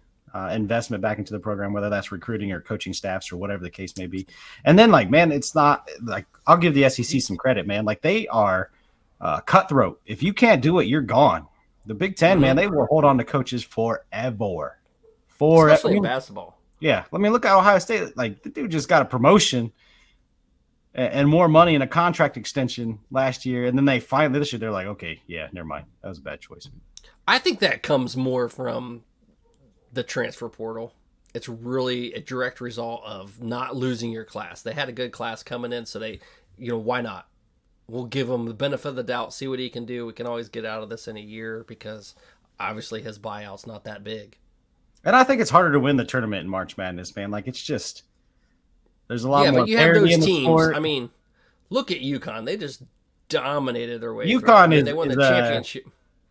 [SPEAKER 1] investment back into the program, whether that's recruiting or coaching staffs or whatever the case may be. And then, man, it's not like, I'll give the SEC some credit, man. Like, they are cutthroat. If you can't do it, you're gone. The Big Ten, man, they will hold on to coaches forever.
[SPEAKER 2] Especially in basketball.
[SPEAKER 1] Yeah. I mean, look at Ohio State. Like, the dude just got a promotion and more money and a contract extension last year. And then they finally, this year, they're like, okay, yeah, never mind. That was a bad choice.
[SPEAKER 2] I think that comes more from the transfer portal. It's really a direct result of not losing your class. They had a good class coming in, so they, why not? We'll give him the benefit of the doubt, see what he can do. We can always get out of this in a year because obviously his buyout's not that big.
[SPEAKER 1] And I think it's harder to win the tournament in March Madness, man. Like, it's just, there's a lot more.
[SPEAKER 2] Yeah, but you have those teams. I mean, look at UConn. They just dominated their way.
[SPEAKER 1] UConn
[SPEAKER 2] they won the championship.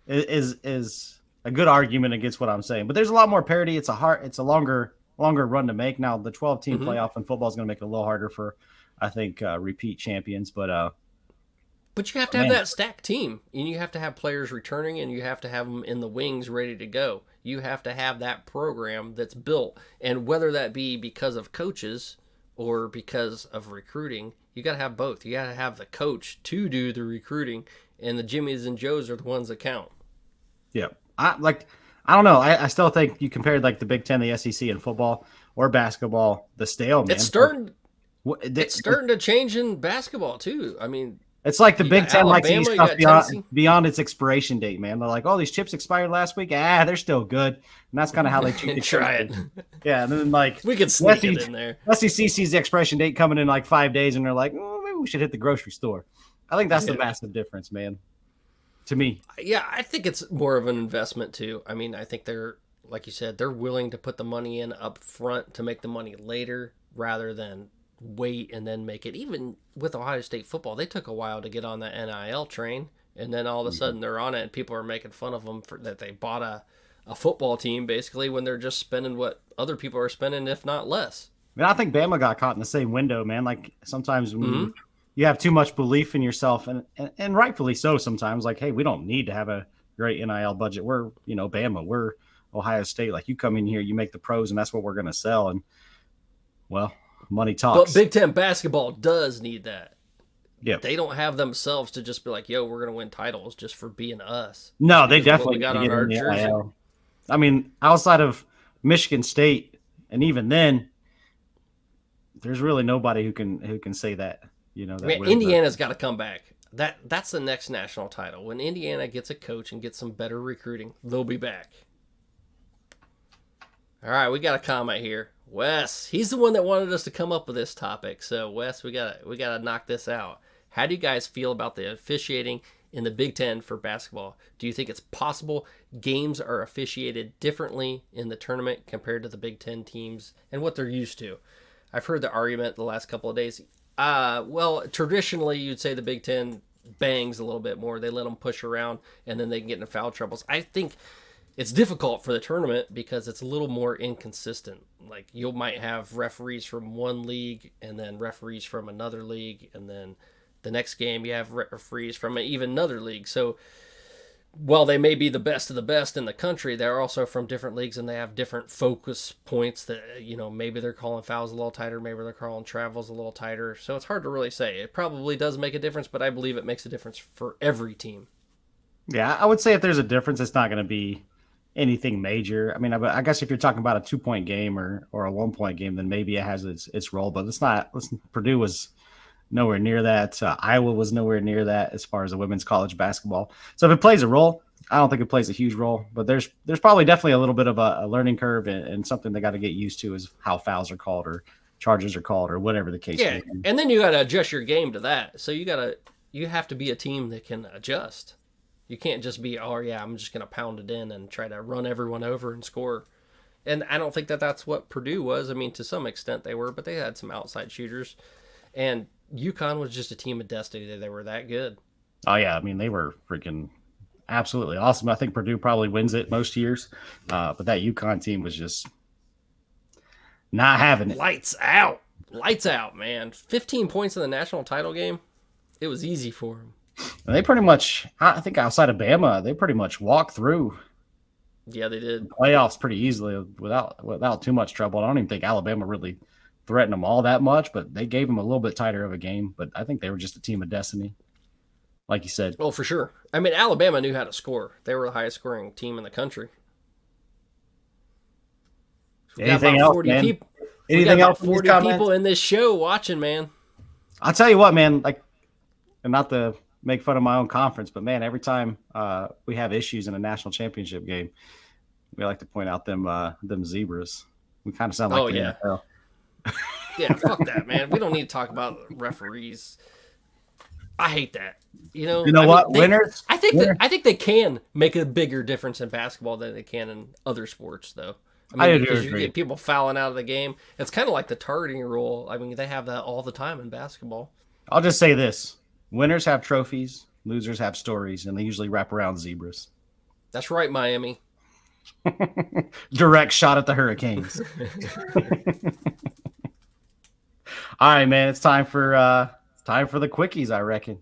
[SPEAKER 1] Is a good argument against what I'm saying, but there's a lot more parity. It's a longer run to make. Now the 12-team playoff in football is going to make it a little harder for, I think, repeat champions.
[SPEAKER 2] But you have to have that stacked team, and you have to have players returning, and you have to have them in the wings ready to go. You have to have that program that's built, and whether that be because of coaches or because of recruiting, you got to have both. You got to have the coach to do the recruiting, and the Jimmies and Joes are the ones that count. Yeah.
[SPEAKER 1] I don't know. I still think you compared the Big Ten, the SEC in football or basketball, the stale, man.
[SPEAKER 2] It's starting to change in basketball too. I mean,
[SPEAKER 1] it's like the Big Ten likes to use stuff beyond its expiration date, man. They're like, oh, these chips expired last week. They're still good. And that's kind of how they treat the
[SPEAKER 2] try it.
[SPEAKER 1] Yeah, and then
[SPEAKER 2] we could sneak it in there.
[SPEAKER 1] SEC sees the expiration date coming in 5 days, and they're like, oh, maybe we should hit the grocery store. I think that's the massive difference, man. To me.
[SPEAKER 2] Yeah, I think it's more of an investment too. I mean, I think they're, like you said, they're willing to put the money in up front to make the money later rather than wait and then make it. Even with Ohio State football, they took a while to get on the NIL train, and then all of a sudden they're on it, and people are making fun of them for that they bought a football team basically when they're just spending what other people are spending, if not less.
[SPEAKER 1] I mean, I think Bama got caught in the same window, man. Like, sometimes when you have too much belief in yourself, and rightfully so sometimes, like, hey, we don't need to have a great NIL budget. We're, Bama, we're Ohio State. Like, you come in here, you make the pros, and that's what we're going to sell. And, well, money talks.
[SPEAKER 2] But Big Ten basketball does need that.
[SPEAKER 1] Yeah.
[SPEAKER 2] They don't have themselves to just be like, yo, we're going to win titles just for being us.
[SPEAKER 1] No, they definitely got on our jersey. NIL. I mean, outside of Michigan State, and even then, there's really nobody who can say that.
[SPEAKER 2] Indiana's got to come back. That's the next national title. When Indiana gets a coach and gets some better recruiting, they'll be back. All right, we got a comment here. Wes, he's the one that wanted us to come up with this topic. So, Wes, we gotta knock this out. How do you guys feel about the officiating in the Big Ten for basketball? Do you think it's possible games are officiated differently in the tournament compared to the Big Ten teams and what they're used to? I've heard the argument the last couple of days. Well, traditionally, you'd say the Big Ten bangs a little bit more. They let them push around, and then they can get into foul troubles. I think it's difficult for the tournament because it's a little more inconsistent. Like, you might have referees from one league and then referees from another league, and then the next game you have referees from even another league. So while they may be the best of the best in the country, they're also from different leagues and they have different focus points that, maybe they're calling fouls a little tighter, maybe they're calling travels a little tighter. So it's hard to really say. It probably does make a difference, but I believe it makes a difference for every team.
[SPEAKER 1] Yeah, I would say if there's a difference, it's not going to be anything major. I mean, I guess if you're talking about a 2-point game or a 1-point game, then maybe it has its role, but it's not. Listen, Purdue was nowhere near that. Iowa was nowhere near that as far as the women's college basketball. So if it plays a role, I don't think it plays a huge role, but there's probably definitely a little bit of a learning curve and something they got to get used to is how fouls are called or charges are called or whatever the case may be.
[SPEAKER 2] And then you got to adjust your game to that. So you have to be a team that can adjust. You can't just be, I'm just going to pound it in and try to run everyone over and score. And I don't think that's what Purdue was. I mean, to some extent they were, but they had some outside shooters. And UConn was just a team of destiny. They were that good.
[SPEAKER 1] Oh, yeah. I mean, they were freaking absolutely awesome. I think Purdue probably wins it most years. But that UConn team was just not having it.
[SPEAKER 2] Lights out. Lights out, man. 15 points in the national title game. It was easy for them.
[SPEAKER 1] And they pretty much, I think outside of Bama, they pretty much walked through.
[SPEAKER 2] Yeah, they did.
[SPEAKER 1] The playoffs pretty easily without too much trouble. I don't even think Alabama really threatened them all that much, but they gave them a little bit tighter of a game. But I think they were just a team of destiny, like you said.
[SPEAKER 2] Oh, for sure. I mean, Alabama knew how to score. They were the highest scoring team in the country.
[SPEAKER 1] Anything else, man?
[SPEAKER 2] Anything else? 40 people in this show watching, man.
[SPEAKER 1] I'll tell you what, man. Like, and not to make fun of my own conference, but man, every time we have issues in a national championship game, we like to point out them zebras. We kind of sound like the NFL.
[SPEAKER 2] Yeah, fuck that, man. We don't need to talk about referees. I hate that. You know
[SPEAKER 1] what? Winners.
[SPEAKER 2] I think they can make a bigger difference in basketball than they can in other sports, though. I mean, because you get people fouling out of the game. It's kind of like the targeting rule. I mean, they have that all the time in basketball.
[SPEAKER 1] I'll just say this. Winners have trophies, losers have stories, and they usually wrap around zebras.
[SPEAKER 2] That's right, Miami.
[SPEAKER 1] Direct shot at the Hurricanes. All right, man. It's time for the quickies, I reckon.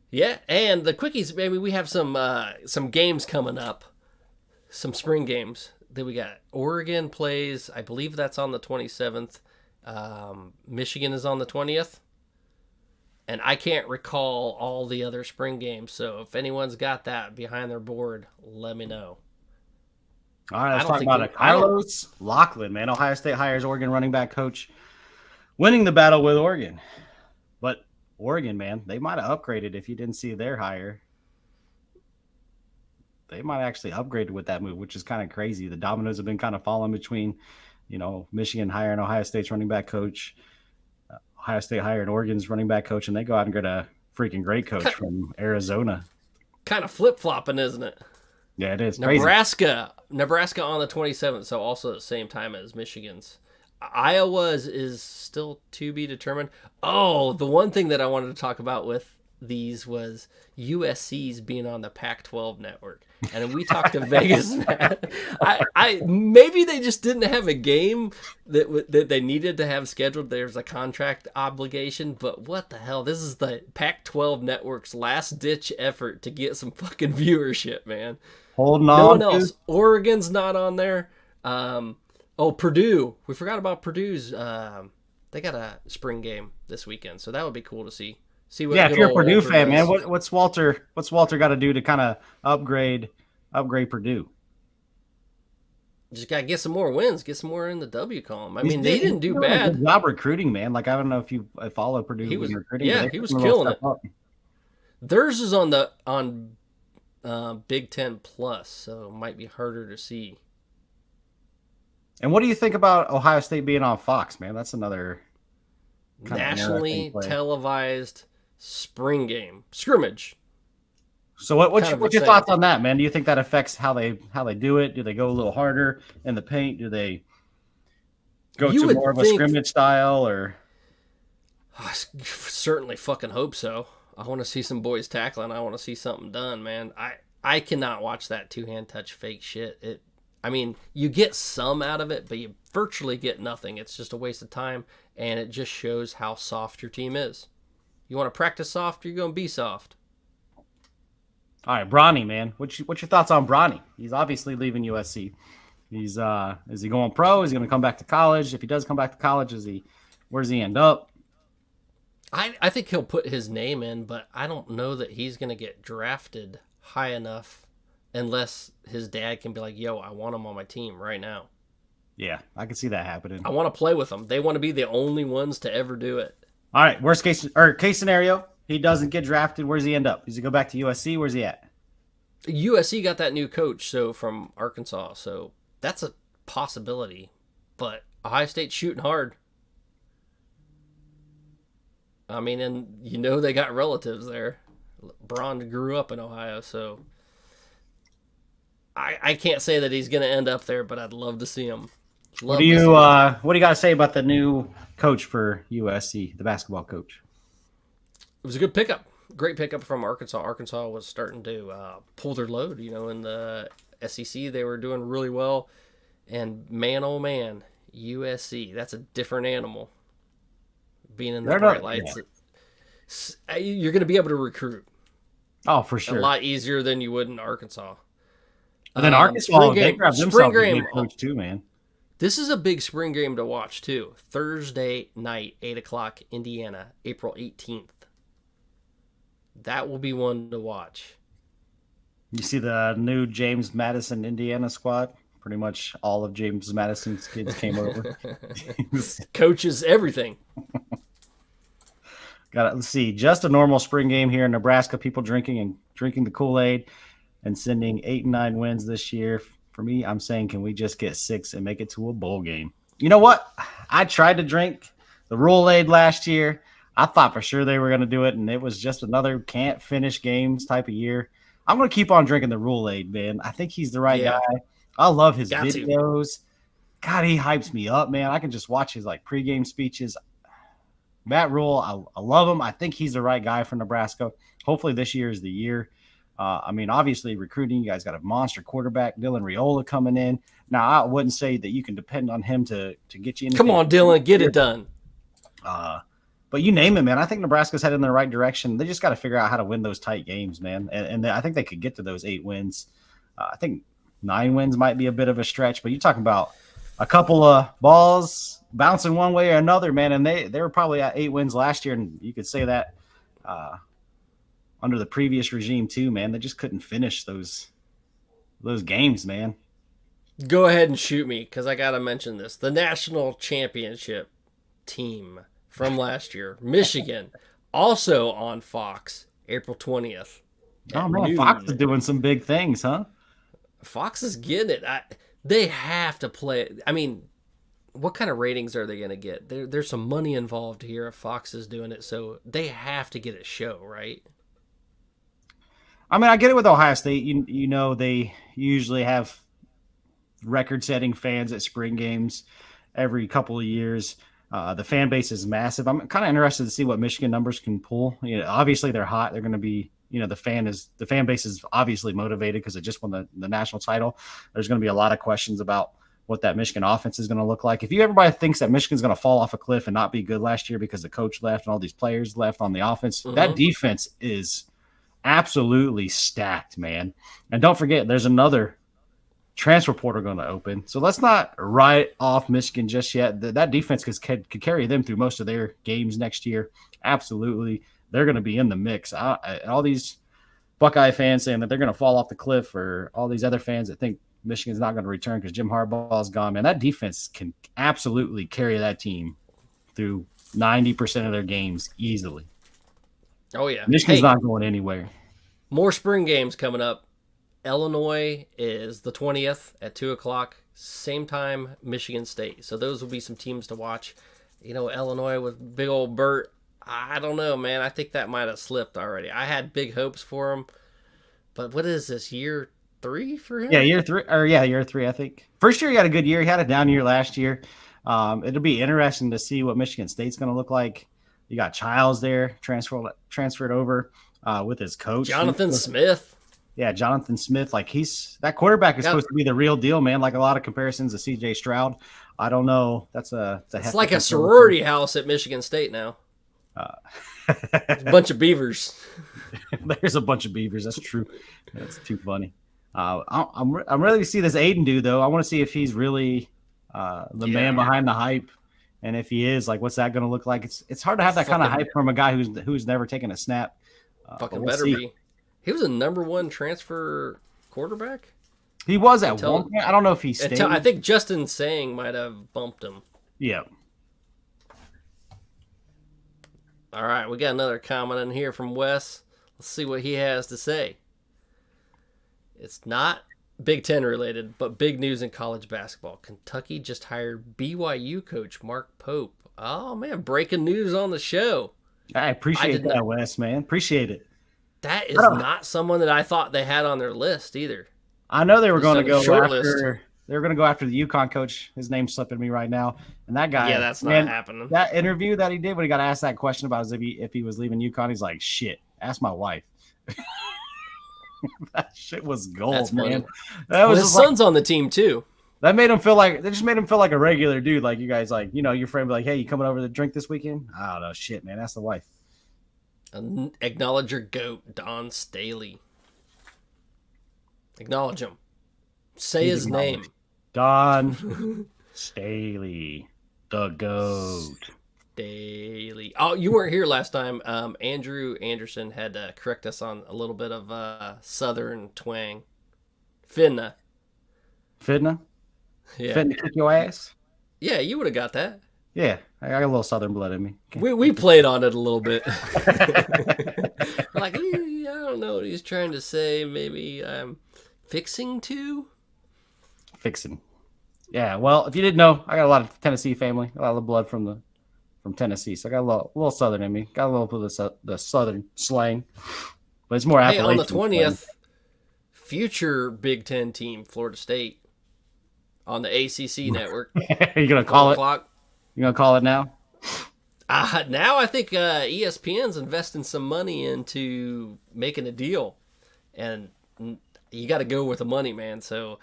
[SPEAKER 2] Yeah, and the quickies, maybe we have some games coming up, some spring games that we got. Oregon plays, I believe that's on the 27th. Michigan is on the 20th. And I can't recall all the other spring games, so if anyone's got that behind their board, let me know.
[SPEAKER 1] All right, let's talk about it. Carlos Lachlan, man. Ohio State hires Oregon running back coach, winning the battle with Oregon. But Oregon, man, they might have upgraded if you didn't see their hire. They might actually upgraded with that move, which is kind of crazy. The dominoes have been kind of falling between, Michigan hiring Ohio State's running back coach, Ohio State hired Oregon's running back coach, and they go out and get a freaking great coach from Arizona.
[SPEAKER 2] Kind of flip-flopping, isn't it?
[SPEAKER 1] Yeah, it is.
[SPEAKER 2] Nebraska on the 27th, so also the same time as Michigan's. Iowa's is still to be determined. Oh, the one thing that I wanted to talk about with these was USC's being on the Pac-12 network. And we talked to Vegas, man. I maybe they just didn't have a game that they needed to have scheduled. There's a contract obligation, but what the hell? This is the Pac-12 network's last-ditch effort to get some fucking viewership, man.
[SPEAKER 1] Holding on.
[SPEAKER 2] No one else. Oregon's not on there. Purdue. We forgot about Purdue's. They got a spring game this weekend, so that would be cool to see.
[SPEAKER 1] If you're a Purdue fan, man, what's Walter got to do to kind of upgrade Purdue?
[SPEAKER 2] Just got to get some more wins, get some more in the W column. I mean, they didn't do bad.
[SPEAKER 1] Good job recruiting, man. Like, I don't know if you follow Purdue in recruiting.
[SPEAKER 2] Yeah, he was killing it. Theirs is on Big Ten Plus, so it might be harder to see.
[SPEAKER 1] And what do you think about Ohio State being on Fox, man? That's another
[SPEAKER 2] nationally televised spring game scrimmage.
[SPEAKER 1] So what's your thoughts on that, man? Do you think that affects how they do it? Do they go a little harder in the paint? Do they go to more of a scrimmage style? Or
[SPEAKER 2] I certainly fucking hope so. I want to see some boys tackling. I want to see something done, man. I cannot watch that two-hand touch fake shit. I mean, you get some out of it, but you virtually get nothing. It's just a waste of time, and it just shows how soft your team is. You want to practice soft, you're going to be soft.
[SPEAKER 1] All right, Bronny, man. What's your thoughts on Bronny? He's obviously leaving USC. He's is he going pro? Is he going to come back to college? If he does come back to college, where does he end up?
[SPEAKER 2] I think he'll put his name in, but I don't know that he's going to get drafted high enough unless his dad can be like, yo, I want him on my team right now.
[SPEAKER 1] Yeah, I can see that happening.
[SPEAKER 2] I want to play with them. They want to be the only ones to ever do it.
[SPEAKER 1] All right, worst case or case scenario, he doesn't get drafted. Where does he end up? Does he go back to USC? Where's he at?
[SPEAKER 2] USC got that new coach, so from Arkansas, so that's a possibility. But Ohio State's shooting hard. I mean, and you know they got relatives there. Braun grew up in Ohio, so I can't say that he's going to end up there, but I'd love to see him.
[SPEAKER 1] What do you got to say about the new coach for USC, the basketball coach?
[SPEAKER 2] It was a good pickup. Great pickup from Arkansas. Arkansas was starting to pull their load. You know, in the SEC, they were doing really well. And man, oh man, USC, that's a different animal. Being in the bright lights, you're going to be able to recruit.
[SPEAKER 1] Oh, for sure.
[SPEAKER 2] A lot easier than you would in Arkansas.
[SPEAKER 1] And then Arkansas, they grabbed themselves a new coach too, man.
[SPEAKER 2] This is a big spring game to watch, too. Thursday night, 8 o'clock, Indiana, April 18th. That will be one to watch.
[SPEAKER 1] You see the new James Madison, Indiana squad? Pretty much all of James Madison's kids came over.
[SPEAKER 2] Coaches, everything.
[SPEAKER 1] Let's see. Just a normal spring game here in Nebraska. People drinking the Kool-Aid and sending 8 and 9 wins this year. For me, I'm saying, can we just get 6 and make it to a bowl game? You know what? I tried to drink the Roll-Aid last year. I thought for sure they were going to do it, and it was just another can't finish games type of year. I'm going to keep on drinking the Roll-Aid, man. I think he's the right guy. I love his videos. God, he hypes me up, man. I can just watch his pregame speeches. Matt Rule, I love him. I think he's the right guy for Nebraska. Hopefully this year is the year. I mean, obviously recruiting, you guys got a monster quarterback, Dylan Raiola, coming in. Now, I wouldn't say that you can depend on him to get you in.
[SPEAKER 2] Come on, Dylan, get it done.
[SPEAKER 1] But you name it, man. I think Nebraska's headed in the right direction. They just got to figure out how to win those tight games, man. And I think they could get to those 8 wins. I think 9 wins might be a bit of a stretch, but you're talking about a couple of balls bouncing one way or another, man. And they were probably at 8 wins last year, and you could say that under the previous regime too, man. They just couldn't finish those games, man.
[SPEAKER 2] Go ahead and shoot me, because I got to mention this. The national championship team from last year, Michigan, also on Fox, April 20th.
[SPEAKER 1] Oh, man, Fox is doing some big things, huh?
[SPEAKER 2] Fox is getting it. They have to play. I mean, what kind of ratings are they going to get? There's some money involved here if Fox is doing it, so they have to get a show, right?
[SPEAKER 1] I mean, I get it with Ohio State. You know, they usually have record-setting fans at spring games every couple of years. The fan base is massive. I'm kind of interested to see what Michigan numbers can pull. You know, obviously they're hot. They're going to be, you know, the fan base is obviously motivated because it just won the national title. There's going to be a lot of questions about what that Michigan offense is going to look like. If everybody thinks that Michigan's going to fall off a cliff and not be good last year because the coach left and all these players left on the offense, that defense is absolutely stacked, man. And don't forget, there's another transfer portal going to open. So let's not write off Michigan just yet. That defense could carry them through most of their games next year. Absolutely. They're going to be in the mix. All these Buckeye fans saying that they're going to fall off the cliff, or all these other fans that think Michigan's not going to return because Jim Harbaugh's gone, man, that defense can absolutely carry that team through 90% of their games easily.
[SPEAKER 2] Oh, yeah.
[SPEAKER 1] Michigan's not going anywhere.
[SPEAKER 2] More spring games coming up. Illinois is the 20th at 2 o'clock. Same time, Michigan State. So those will be some teams to watch. You know, Illinois with big old Burt. I don't know, man. I think that might have slipped already. I had big hopes for him. But what is this, year 3 for him?
[SPEAKER 1] Yeah, year 3, I think. First year he had a good year. He had a down year last year. It'll be interesting to see what Michigan State's going to look like. You got Childs there, transferred over with his coach.
[SPEAKER 2] Jonathan Smith.
[SPEAKER 1] Yeah, Jonathan Smith. That quarterback is supposed to be the real deal, man. Like a lot of comparisons to C.J. Stroud. I don't know. It's
[SPEAKER 2] like a sorority house at Michigan State now. It's a bunch of beavers.
[SPEAKER 1] There's a bunch of beavers. That's true. That's too funny. I'm ready to see this Aiden dude though. I want to see if he's really the man behind the hype, and if he is, like, what's that going to look like? It's hard to have that kind of hype from a guy who's never taken a snap.
[SPEAKER 2] Fucking better be. He was a #1 transfer quarterback.
[SPEAKER 1] He was at one point. I don't know if he stayed.
[SPEAKER 2] I think Justin Sang might have bumped him.
[SPEAKER 1] Yeah.
[SPEAKER 2] All right, we got another comment in here from Wes. Let's see what he has to say. It's not Big Ten related, but big news in college basketball. Kentucky just hired BYU coach Mark Pope. Oh, man, breaking news on the show.
[SPEAKER 1] I appreciate that, Wes, man. Appreciate it.
[SPEAKER 2] That is not someone that I thought they had on their list either.
[SPEAKER 1] I know they were going to go
[SPEAKER 2] short
[SPEAKER 1] after. They were going to go after the UConn coach. His name's slipping me right now. And that guy,
[SPEAKER 2] yeah, that's not happening.
[SPEAKER 1] That interview that he did when he got asked that question about if he was leaving UConn, he's like, "Shit, ask my wife." That shit was gold,
[SPEAKER 2] That's
[SPEAKER 1] man.
[SPEAKER 2] His son's on the team too.
[SPEAKER 1] That made him feel like a regular dude. Like, you guys, like, you know, your friend be like, "Hey, you coming over to drink this weekend?" I don't know, shit, man. That's the wife.
[SPEAKER 2] Acknowledge your goat, Don Staley. Acknowledge him. Say his name.
[SPEAKER 1] Don Staley, the GOAT.
[SPEAKER 2] Staley. Oh, you weren't here last time. Andrew Anderson had to correct us on a little bit of Southern twang. Fidna.
[SPEAKER 1] Fidna?
[SPEAKER 2] Yeah.
[SPEAKER 1] Fidna kick your ass?
[SPEAKER 2] Yeah, you would have got that.
[SPEAKER 1] Yeah, I got a little Southern blood in me.
[SPEAKER 2] We played on it a little bit. Like, I don't know what he's trying to say. Maybe I'm fixing to?
[SPEAKER 1] Fixing. Yeah, well, if you didn't know, I got a lot of Tennessee family, a lot of blood from Tennessee, so I got a little Southern in me. Got a little bit of the Southern slang, but it's more Appalachian.
[SPEAKER 2] Hey, on the 20th, future Big Ten team, Florida State, on the ACC network.
[SPEAKER 1] Are you gonna call it? You gonna call it now?
[SPEAKER 2] Now I think ESPN's investing some money into making a deal, and you got to go with the money, man. So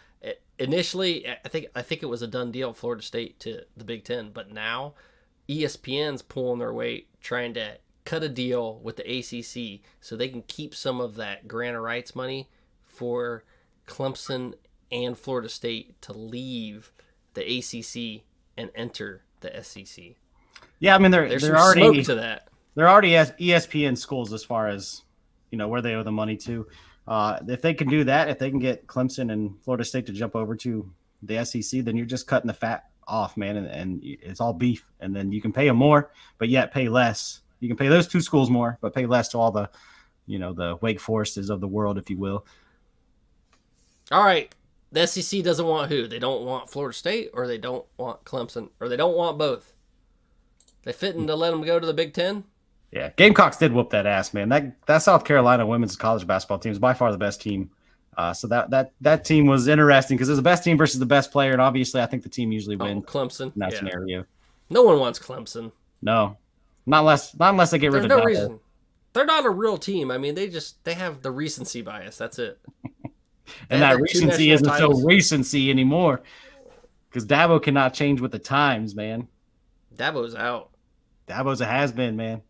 [SPEAKER 2] initially, I think it was a done deal, Florida State to the Big Ten, but now ESPN's pulling their weight, trying to cut a deal with the ACC so they can keep some of that grant of rights money for Clemson and Florida State to leave the ACC and enter the SEC.
[SPEAKER 1] Yeah, I mean
[SPEAKER 2] there's
[SPEAKER 1] they're
[SPEAKER 2] some
[SPEAKER 1] already
[SPEAKER 2] smoke to that.
[SPEAKER 1] They're already ESPN schools as far as, you know, where they owe the money to. If they can do that, if they can get Clemson and Florida State to jump over to the SEC, then you're just cutting the fat off, man, and it's all beef. And then you can pay them more, but yet pay less. You can pay those two schools more, but pay less to all the, you know, the Wake Forests of the world, if you will.
[SPEAKER 2] All right. The SEC doesn't want who? They don't want Florida State, or they don't want Clemson, or they don't want both. They fitting to let them go to the Big Ten?
[SPEAKER 1] Yeah, Gamecocks did whoop that ass, man. That South Carolina women's college basketball team is by far the best team. So that team was interesting because it was the best team versus the best player, and obviously I think the team usually wins.
[SPEAKER 2] Clemson
[SPEAKER 1] in that scenario.
[SPEAKER 2] No one wants Clemson.
[SPEAKER 1] No, not unless they get rid of
[SPEAKER 2] no
[SPEAKER 1] Dabo.
[SPEAKER 2] reason. They're not a real team. I mean, they have the recency bias. That's it.
[SPEAKER 1] And that recency isn't so recency anymore because Dabo cannot change with the times, man.
[SPEAKER 2] Dabo's out.
[SPEAKER 1] Dabo's a has-been, man.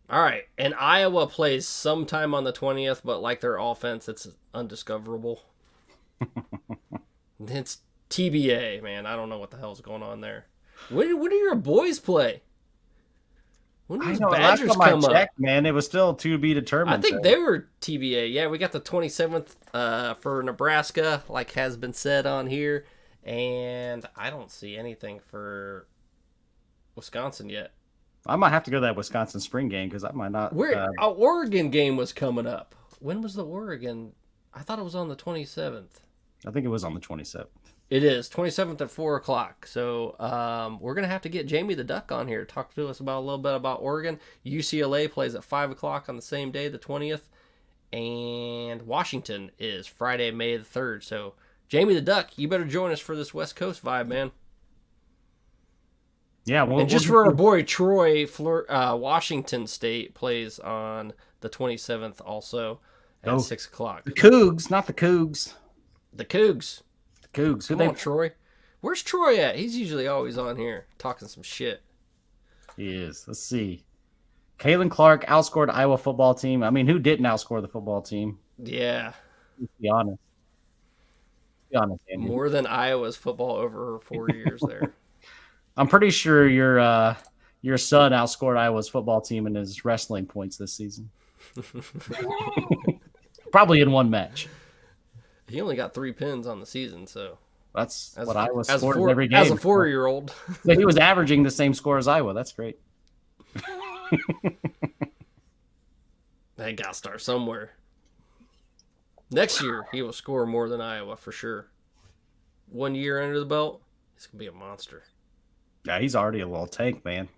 [SPEAKER 2] All right, and Iowa plays sometime on the 20th, but like their offense, it's undiscoverable. It's TBA, man. I don't know what the hell's going on there. When do your boys play? When do these Badgers come up?
[SPEAKER 1] Man, it was still to be determined.
[SPEAKER 2] I think they were TBA. Yeah, we got the 27th for Nebraska, like has been said on here, and I don't see anything for Wisconsin yet.
[SPEAKER 1] I might have to go to that Wisconsin spring game because I might not.
[SPEAKER 2] Our Oregon game was coming up. When was the Oregon? I thought it was on the 27th.
[SPEAKER 1] I think it was on the 27th.
[SPEAKER 2] It is 27th at 4 o'clock. So we're gonna have to get Jamie the Duck on here to talk to us about a little bit about Oregon. UCLA plays at 5 o'clock on the same day, the 20th, and Washington is Friday, May the 3rd. So Jamie the Duck, you better join us for this West Coast vibe, man.
[SPEAKER 1] Yeah,
[SPEAKER 2] and just for our boy Troy, Washington State plays on the 27th also at 6 o'clock.
[SPEAKER 1] The Cougs, not the Cougs.
[SPEAKER 2] The Cougs.
[SPEAKER 1] The Cougs.
[SPEAKER 2] Come on, Troy. Where's Troy at? He's usually always on here talking some shit.
[SPEAKER 1] He is. Let's see. Caitlin Clark outscored Iowa football team. I mean, who didn't outscore the football team?
[SPEAKER 2] Yeah.
[SPEAKER 1] Let's be honest. Andrew.
[SPEAKER 2] More than Iowa's football over her 4 years there.
[SPEAKER 1] I'm pretty sure your son outscored Iowa's football team in his wrestling points this season. Probably in one match.
[SPEAKER 2] He only got 3 pins on the season, so
[SPEAKER 1] that's what Iowa scored every game.
[SPEAKER 2] As a 4-year-old.
[SPEAKER 1] So he was averaging the same score as Iowa. That's great.
[SPEAKER 2] They got to start somewhere. Next year, he will score more than Iowa for sure. 1 year under the belt, he's going to be a monster.
[SPEAKER 1] Yeah, he's already a little tank, man.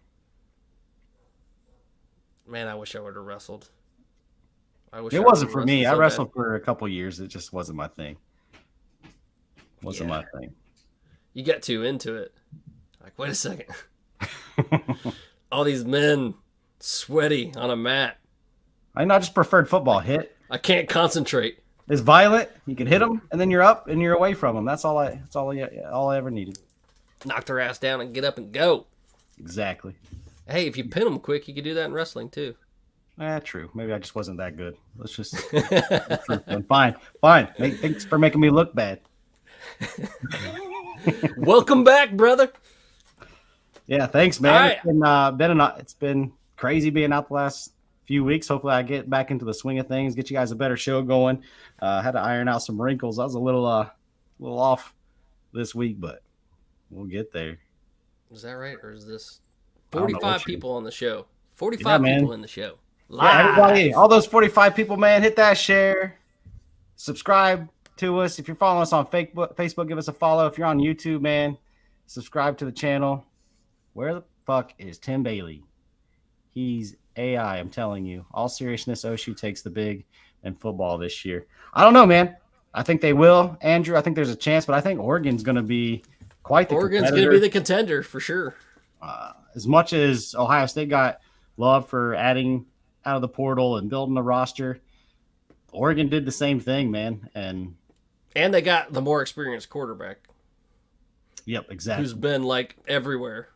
[SPEAKER 2] Man, I wish I would have wrestled.
[SPEAKER 1] It wasn't for me. I wrestled for a couple years. It just wasn't my thing. Wasn't my thing.
[SPEAKER 2] You get too into it. Like, wait a second. All these men sweaty on a mat.
[SPEAKER 1] I just preferred football. Hit.
[SPEAKER 2] I can't concentrate.
[SPEAKER 1] It's violent. You can hit them, and then you're up and you're away from them. That's all I ever needed.
[SPEAKER 2] Knock their ass down and get up and go.
[SPEAKER 1] Exactly.
[SPEAKER 2] Hey, if you pin them quick, you can do that in wrestling too.
[SPEAKER 1] True. Maybe I just wasn't that good. Let's just fine. Thanks for making me look bad.
[SPEAKER 2] Welcome back, brother.
[SPEAKER 1] Yeah, thanks, man.
[SPEAKER 2] Right.
[SPEAKER 1] It's been crazy being out the last few weeks. Hopefully, I get back into the swing of things. Get you guys a better show going. Had to iron out some wrinkles. I was a little off this week, but we'll get there.
[SPEAKER 2] Is that right, or is this 45 people on the show? 45 people in the show.
[SPEAKER 1] Yeah, everybody, all those 45 people, man, hit that share. Subscribe to us. If you're following us on Facebook, give us a follow. If you're on YouTube, man, subscribe to the channel. Where the fuck is Tim Bailey? He's AI, I'm telling you. All seriousness, OSU takes the big in football this year. I don't know, man. I think they will, Andrew. I think there's a chance, but I think Oregon's going to be quite the
[SPEAKER 2] Oregon's going to be the contender for sure.
[SPEAKER 1] As much as Ohio State got love for adding out of the portal and building a roster, Oregon did the same thing, man. And
[SPEAKER 2] they got the more experienced quarterback.
[SPEAKER 1] Yep, exactly.
[SPEAKER 2] Who's been like everywhere.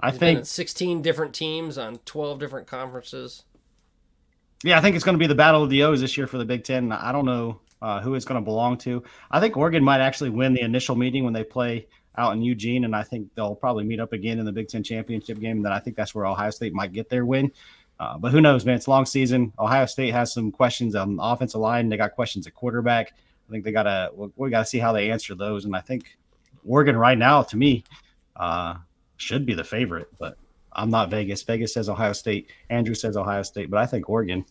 [SPEAKER 2] He's been in 16 different teams on 12 different conferences.
[SPEAKER 1] Yeah, I think it's going to be the battle of the O's this year for the Big Ten. I don't know who it's going to belong to. I think Oregon might actually win the initial meeting when they play out in Eugene, and I think they'll probably meet up again in the Big Ten championship game. And then I think that's where Ohio State might get their win. But who knows, man? It's a long season. Ohio State has some questions on the offensive line. They got questions at quarterback. I think we got to see how they answer those. And I think Oregon right now, to me, should be the favorite. But I'm not Vegas. Vegas says Ohio State. Andrew says Ohio State. But I think Oregon.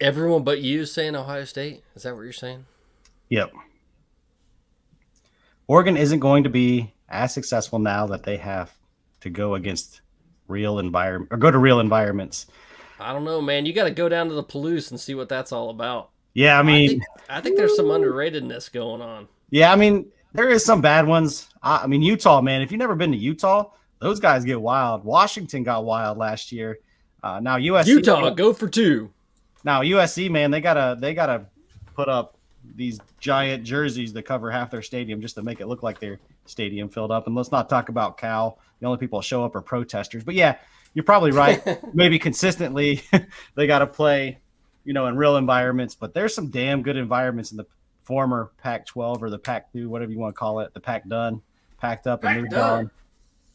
[SPEAKER 2] Everyone but you saying Ohio State? Is that what you're saying?
[SPEAKER 1] Yep. Oregon isn't going to be as successful now that they have to go against real environment or go to real environments.
[SPEAKER 2] I don't know, man. You got to go down to the Palouse and see what that's all about.
[SPEAKER 1] Yeah, I mean,
[SPEAKER 2] I think there's some underratedness going on.
[SPEAKER 1] Yeah, I mean, there is some bad ones. I mean, Utah, man. If you've never been to Utah, those guys get wild. Washington got wild last year. Now USC,
[SPEAKER 2] Utah, go for 2.
[SPEAKER 1] Now USC, man, they gotta put up these giant jerseys that cover half their stadium just to make it look like their stadium filled up. And let's not talk about Cal. The only people that show up are protesters. But yeah, you're probably right. Maybe consistently they got to play, in real environments. But there's some damn good environments in the former Pac-12 or the Pac-2, whatever you want to call it. The Pac-Done, packed up and moved on.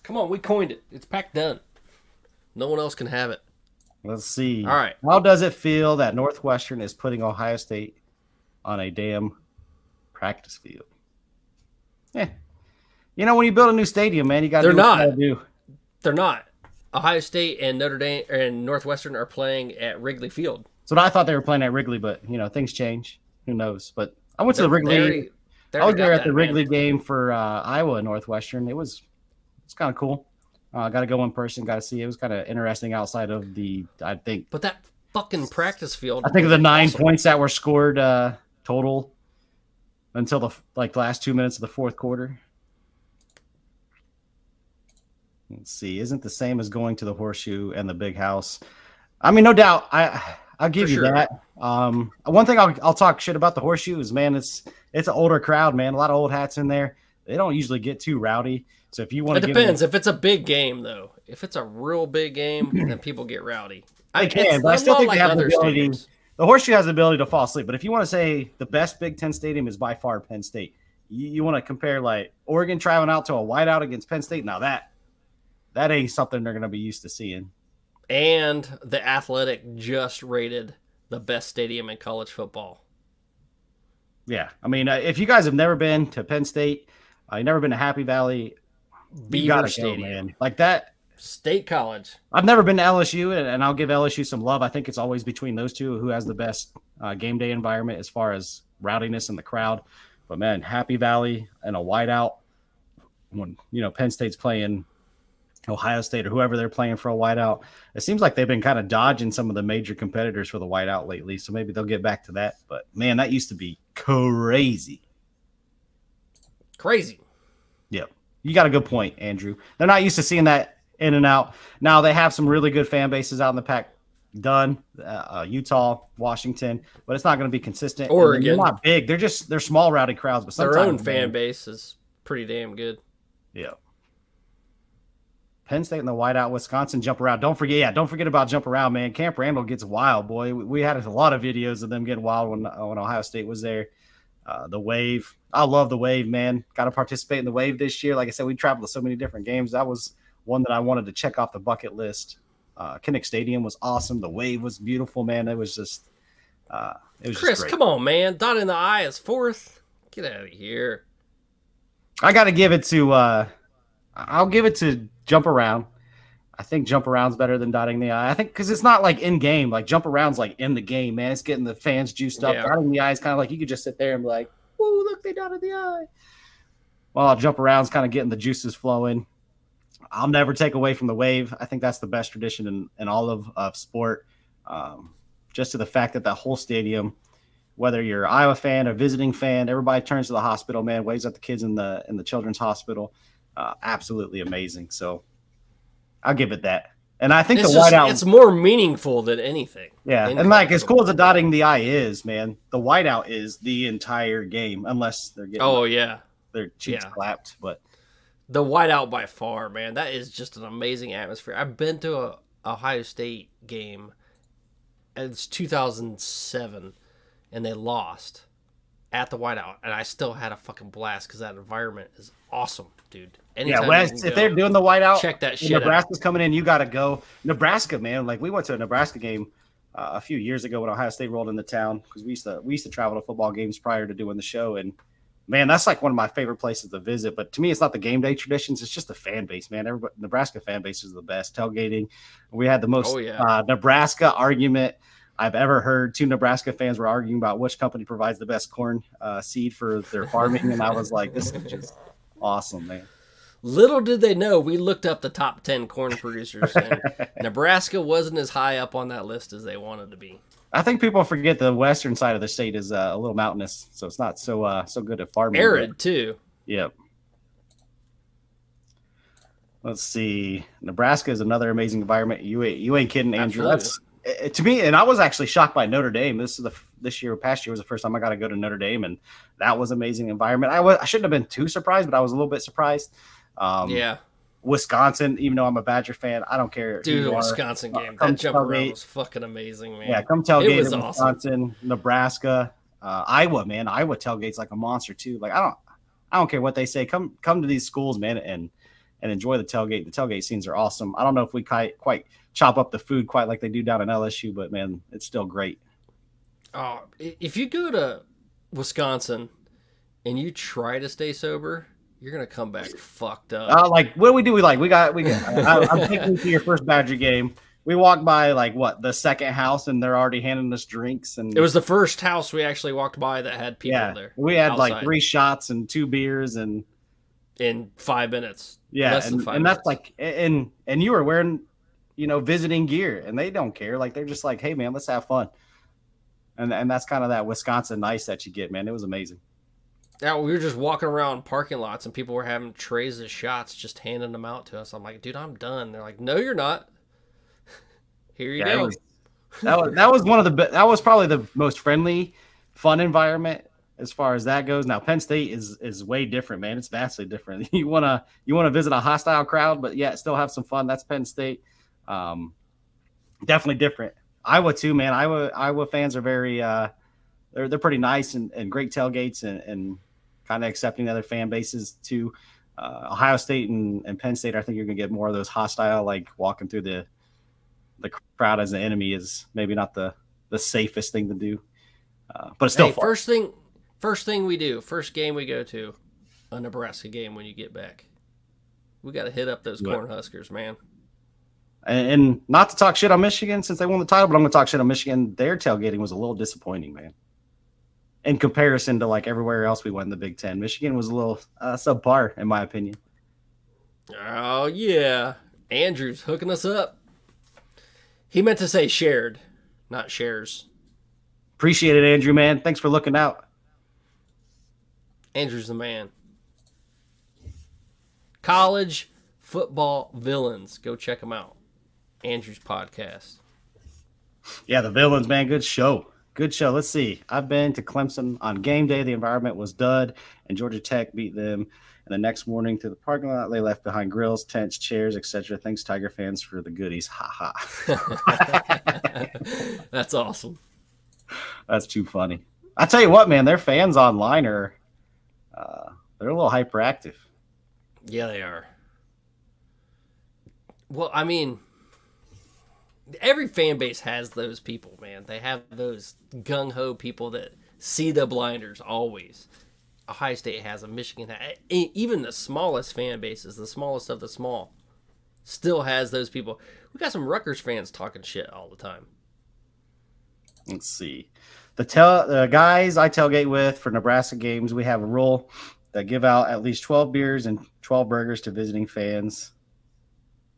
[SPEAKER 2] Come on, we coined it. It's Pac-Done. No one else can have it.
[SPEAKER 1] Let's see.
[SPEAKER 2] All right.
[SPEAKER 1] How does it feel that Northwestern is putting Ohio State on a damn practice field? Yeah. When you build a new stadium, man, you got to do what you gotta do.
[SPEAKER 2] They're not. Ohio State and Notre Dame and Northwestern are playing at Wrigley Field.
[SPEAKER 1] So I thought they were playing at Wrigley, but things change. Who knows? But I went to the Wrigley. I was there at the Wrigley game for Iowa and Northwestern. It's kind of cool. Got to go in person. Got to see. It was kind of interesting outside of I think.
[SPEAKER 2] But that fucking practice field.
[SPEAKER 1] I think of the 9 points that were scored total until the last 2 minutes of the fourth quarter. Let's see. Isn't the same as going to the Horseshoe and the Big House. I mean, no doubt. I'll give you that. One thing I'll talk shit about the Horseshoe is, man, it's an older crowd, man. A lot of old hats in there. They don't usually get too rowdy. So if you want
[SPEAKER 2] It
[SPEAKER 1] to,
[SPEAKER 2] depends. If it's a big game, though, if it's a real big game, then people get rowdy.
[SPEAKER 1] they can, but I
[SPEAKER 2] it's
[SPEAKER 1] still
[SPEAKER 2] not
[SPEAKER 1] think
[SPEAKER 2] like
[SPEAKER 1] they have the
[SPEAKER 2] other
[SPEAKER 1] ability.
[SPEAKER 2] stadiums.
[SPEAKER 1] The Horseshoe has the ability to fall asleep. But if you want to say the best Big Ten stadium is by far Penn State, you want to compare like Oregon traveling out to a whiteout against Penn State. Now that ain't something they're going to be used to seeing.
[SPEAKER 2] And the Athletic just rated the best stadium in college football.
[SPEAKER 1] Yeah, I mean, if you guys have never been to Penn State, you've never been to Happy Valley, you
[SPEAKER 2] Beaver
[SPEAKER 1] gotta
[SPEAKER 2] Stadium.
[SPEAKER 1] go, man. Like that.
[SPEAKER 2] State College.
[SPEAKER 1] I've never been to LSU, and I'll give LSU some love. I think it's always between those two who has the best game day environment as far as rowdiness in the crowd. But man, Happy Valley and a whiteout when Penn State's playing Ohio State or whoever they're playing for a whiteout. It seems like they've been kind of dodging some of the major competitors for the whiteout lately, so maybe they'll get back to that. But man, that used to be crazy.
[SPEAKER 2] Crazy.
[SPEAKER 1] Yep. You got a good point, Andrew. They're not used to seeing that in and out. Now they have some really good fan bases out in the pack. Utah, Washington, but it's not going to be consistent.
[SPEAKER 2] Oregon.
[SPEAKER 1] They're not big. They're small, rowdy crowds, but sometimes
[SPEAKER 2] Their own fan base is pretty damn good.
[SPEAKER 1] Yeah. Penn State and the whiteout, Wisconsin jump around. Don't forget about jump around, man. Camp Randall gets wild, boy. We had a lot of videos of them getting wild when Ohio State was there. The wave. I love the wave, man. Got to participate in the wave this year. Like I said, we traveled to so many different games. That was one that I wanted to check off the bucket list. Kinnick Stadium was awesome. The wave was beautiful, man. It was just
[SPEAKER 2] Chris,
[SPEAKER 1] just great.
[SPEAKER 2] come on, man. Dot in the I is fourth. Get out of here.
[SPEAKER 1] I got to give it to I'll give it to jump around. I think jump around's better than dotting the I. I think because it's not like in game. Like jump around's like in the game, man. It's getting the fans juiced up.
[SPEAKER 2] Yeah.
[SPEAKER 1] Dotting the I is kind of like you could just sit there and be like, "Ooh, look, they dotted the I." Well, jump around's kind of getting the juices flowing. I'll never take away from the wave. I think that's the best tradition in all of sport. Just to the fact that whole stadium, whether you're an Iowa fan or visiting fan, everybody turns to the hospital, man, waves at the kids in the children's hospital. Absolutely amazing. So I'll give it that. And I think
[SPEAKER 2] It's more meaningful than anything.
[SPEAKER 1] Yeah. And like as cool as the dotting the I is, man, the whiteout is the entire game, unless they're getting their cheeks clapped. But
[SPEAKER 2] the whiteout by far, man, that is just an amazing atmosphere. I've been to a Ohio State game. It's 2007, and they lost at the whiteout, and I still had a fucking blast because that environment is awesome, dude. Anytime
[SPEAKER 1] Wes, if they're doing the whiteout,
[SPEAKER 2] check that shit
[SPEAKER 1] Nebraska's coming in, you got to go. Nebraska, man, like we went to a Nebraska game a few years ago when Ohio State rolled into town because we used to travel to football games prior to doing the show, and man, that's like one of my favorite places to visit. But to me, it's not the game day traditions; it's just the fan base, man. Everybody, Nebraska fan base is the best. Tailgating, we had the most Nebraska argument I've ever heard. Two Nebraska fans were arguing about which company provides the best corn seed for their farming, and I was like, "This is just awesome, man."
[SPEAKER 2] Little did they know, we looked up the top 10 corn producers, and Nebraska wasn't as high up on that list as they wanted to be.
[SPEAKER 1] I think people forget the western side of the state is a little mountainous, so it's not so good at farming.
[SPEAKER 2] Arid, too.
[SPEAKER 1] Yep. Let's see. Nebraska is another amazing environment. You ain't kidding, Andrew.
[SPEAKER 2] Absolutely.
[SPEAKER 1] That's to me, and I was actually shocked by Notre Dame. Past year was the first time I got to go to Notre Dame, and that was amazing environment. I shouldn't have been too surprised, but I was a little bit surprised. Wisconsin, even though I'm a Badger fan, I don't care.
[SPEAKER 2] Dude, the Wisconsin game, that jump around was fucking amazing, man. Yeah,
[SPEAKER 1] come tailgate
[SPEAKER 2] in
[SPEAKER 1] Wisconsin, awesome. Nebraska, Iowa, man. Iowa tailgate's like a monster too. Like I don't care what they say. Come to these schools, man, and enjoy the tailgate. The tailgate scenes are awesome. I don't know if we quite chop up the food quite like they do down in LSU, but man, it's still great.
[SPEAKER 2] Oh, if you go to Wisconsin and you try to stay sober, you're gonna come back fucked up.
[SPEAKER 1] Like what do we do? We got. I'm taking you to your first Badger game. We walked by the second house, and they're already handing us drinks. And
[SPEAKER 2] it was the first house we actually walked by that had people there.
[SPEAKER 1] We had outside. Like 3 shots and 2 beers, and
[SPEAKER 2] in 5 minutes.
[SPEAKER 1] Yeah,
[SPEAKER 2] less than 5
[SPEAKER 1] and
[SPEAKER 2] minutes.
[SPEAKER 1] that's like, and you were wearing, visiting gear, and they don't care. Like they're just like, hey man, let's have fun. And that's kind of that Wisconsin nice that you get, man. It was amazing.
[SPEAKER 2] Yeah, we were just walking around parking lots, and people were having trays of shots, just handing them out to us. I'm like, dude, I'm done. They're like, no, you're not. Here you go.
[SPEAKER 1] That was one of that was probably the most friendly, fun environment. as far as that goes. Now, Penn State is way different, man. It's vastly different. You wanna visit a hostile crowd, but yeah, still have some fun. That's Penn State. Definitely different. Iowa too, man. Iowa fans are very they're pretty nice and great tailgates and kind of accepting other fan bases too. Ohio State and Penn State, I think you're gonna get more of those hostile, like walking through the crowd as an enemy is maybe not the safest thing to do, but it's still fun.
[SPEAKER 2] First thing we do, first game we go to, a Nebraska game when you get back. We got to hit up those Cornhuskers, man.
[SPEAKER 1] And not to talk shit on Michigan since they won the title, but I'm going to talk shit on Michigan. Their tailgating was a little disappointing, man. In comparison to like everywhere else we went in the Big Ten, Michigan was a little subpar, in my opinion.
[SPEAKER 2] Oh, yeah. Andrew's hooking us up. He meant to say shared, not shares.
[SPEAKER 1] Appreciate it, Andrew, man. Thanks for looking out.
[SPEAKER 2] Andrew's the man. College Football Villains. Go check them out. Andrew's podcast.
[SPEAKER 1] Yeah, the Villains, man. Good show. Good show. Let's see. I've been to Clemson on game day. The environment was dud, and Georgia Tech beat them. And the next morning to the parking lot, they left behind grills, tents, chairs, etc. Thanks, Tiger fans, for the goodies. Ha ha.
[SPEAKER 2] That's awesome.
[SPEAKER 1] That's too funny. I tell you what, man, their fans online are they're a little hyperactive.
[SPEAKER 2] Yeah, they are. Well, I mean, every fan base has those people, man. They have those gung-ho people that see the blinders always. Ohio State has them. Michigan has, even the smallest fan bases, the smallest of the small, still has those people. We got some Rutgers fans talking shit all the time.
[SPEAKER 1] Let's see. The guys I tailgate with for Nebraska games, we have a rule that give out at least 12 beers and 12 burgers to visiting fans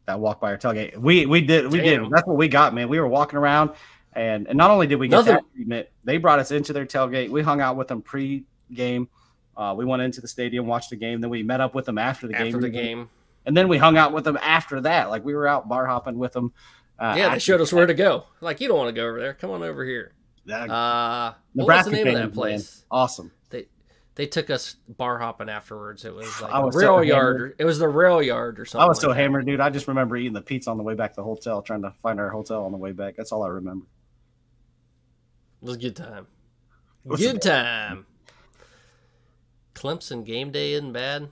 [SPEAKER 1] that walk by our tailgate. We did. That's what we got, man. We were walking around, and not only did we get that treatment, they brought us into their tailgate. We hung out with them pre-game. We went into the stadium, watched the game. Then we met up with them after the game. And then we hung out with them after that. Like, we were out bar hopping with them.
[SPEAKER 2] They showed us where to go. Like, you don't want to go over there. Come on over here.
[SPEAKER 1] Nebraska,
[SPEAKER 2] what was the name of that place?
[SPEAKER 1] Man. Awesome.
[SPEAKER 2] They took us bar hopping afterwards. It was like rail yard. It was the rail yard or something.
[SPEAKER 1] I was so hammered, dude. I just remember eating the pizza on the way back to the hotel, trying to find our hotel on the way back. That's all I remember.
[SPEAKER 2] It was a good time. Good time. Clemson game day isn't bad.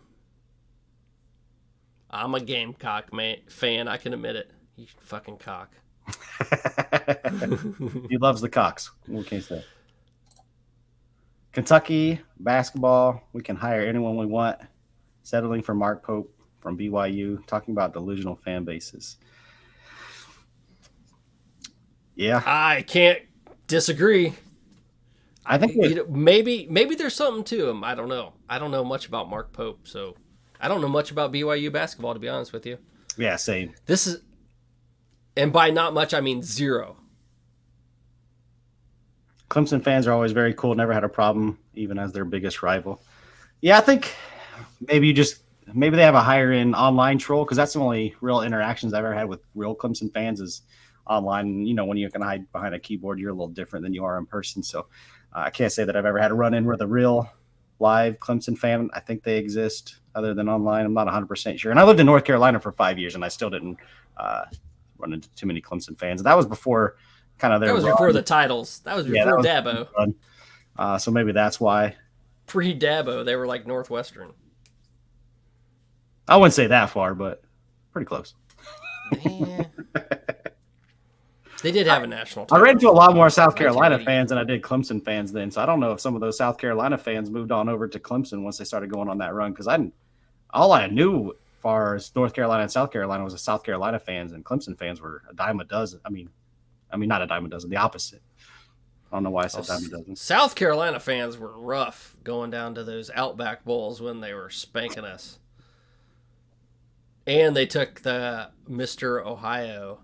[SPEAKER 2] I'm a Gamecock fan. I can admit it. You fucking cock.
[SPEAKER 1] He loves the Cocks. What can you say? Kentucky basketball. We can hire anyone we want. Settling for Mark Pope from BYU. Talking about delusional fan bases. Yeah,
[SPEAKER 2] I can't disagree.
[SPEAKER 1] I think
[SPEAKER 2] maybe there's something to him. I don't know. I don't know much about Mark Pope, so I don't know much about BYU basketball, to be honest with you.
[SPEAKER 1] Yeah, same.
[SPEAKER 2] And by not much, I mean zero.
[SPEAKER 1] Clemson fans are always very cool. Never had a problem, even as their biggest rival. Yeah, I think maybe they have a higher end online troll, because that's the only real interactions I've ever had with real Clemson fans is online. You know, when you can hide behind a keyboard, you're a little different than you are in person. So I can't say that I've ever had a run in with a real live Clemson fan. I think they exist other than online. I'm not 100% sure. And I lived in North Carolina for 5 years, and I still didn't run into too many Clemson fans. That was before kind of their run.
[SPEAKER 2] Before the titles. That was before Dabo.
[SPEAKER 1] So maybe that's why.
[SPEAKER 2] Pre-Dabo, they were like Northwestern.
[SPEAKER 1] I wouldn't say that far, but pretty close.
[SPEAKER 2] They did have a national title.
[SPEAKER 1] I ran into a lot more South Carolina fans than I did Clemson fans then, so I don't know if some of those South Carolina fans moved on over to Clemson once they started going on that run, because all I knew as far as North Carolina and South Carolina was the South Carolina fans, and Clemson fans were a dime a dozen. I mean, not a dime a dozen, the opposite. I don't know why I said dime a dozen.
[SPEAKER 2] South Carolina fans were rough going down to those Outback Bowls when they were spanking us. And they took the Mr. Ohio.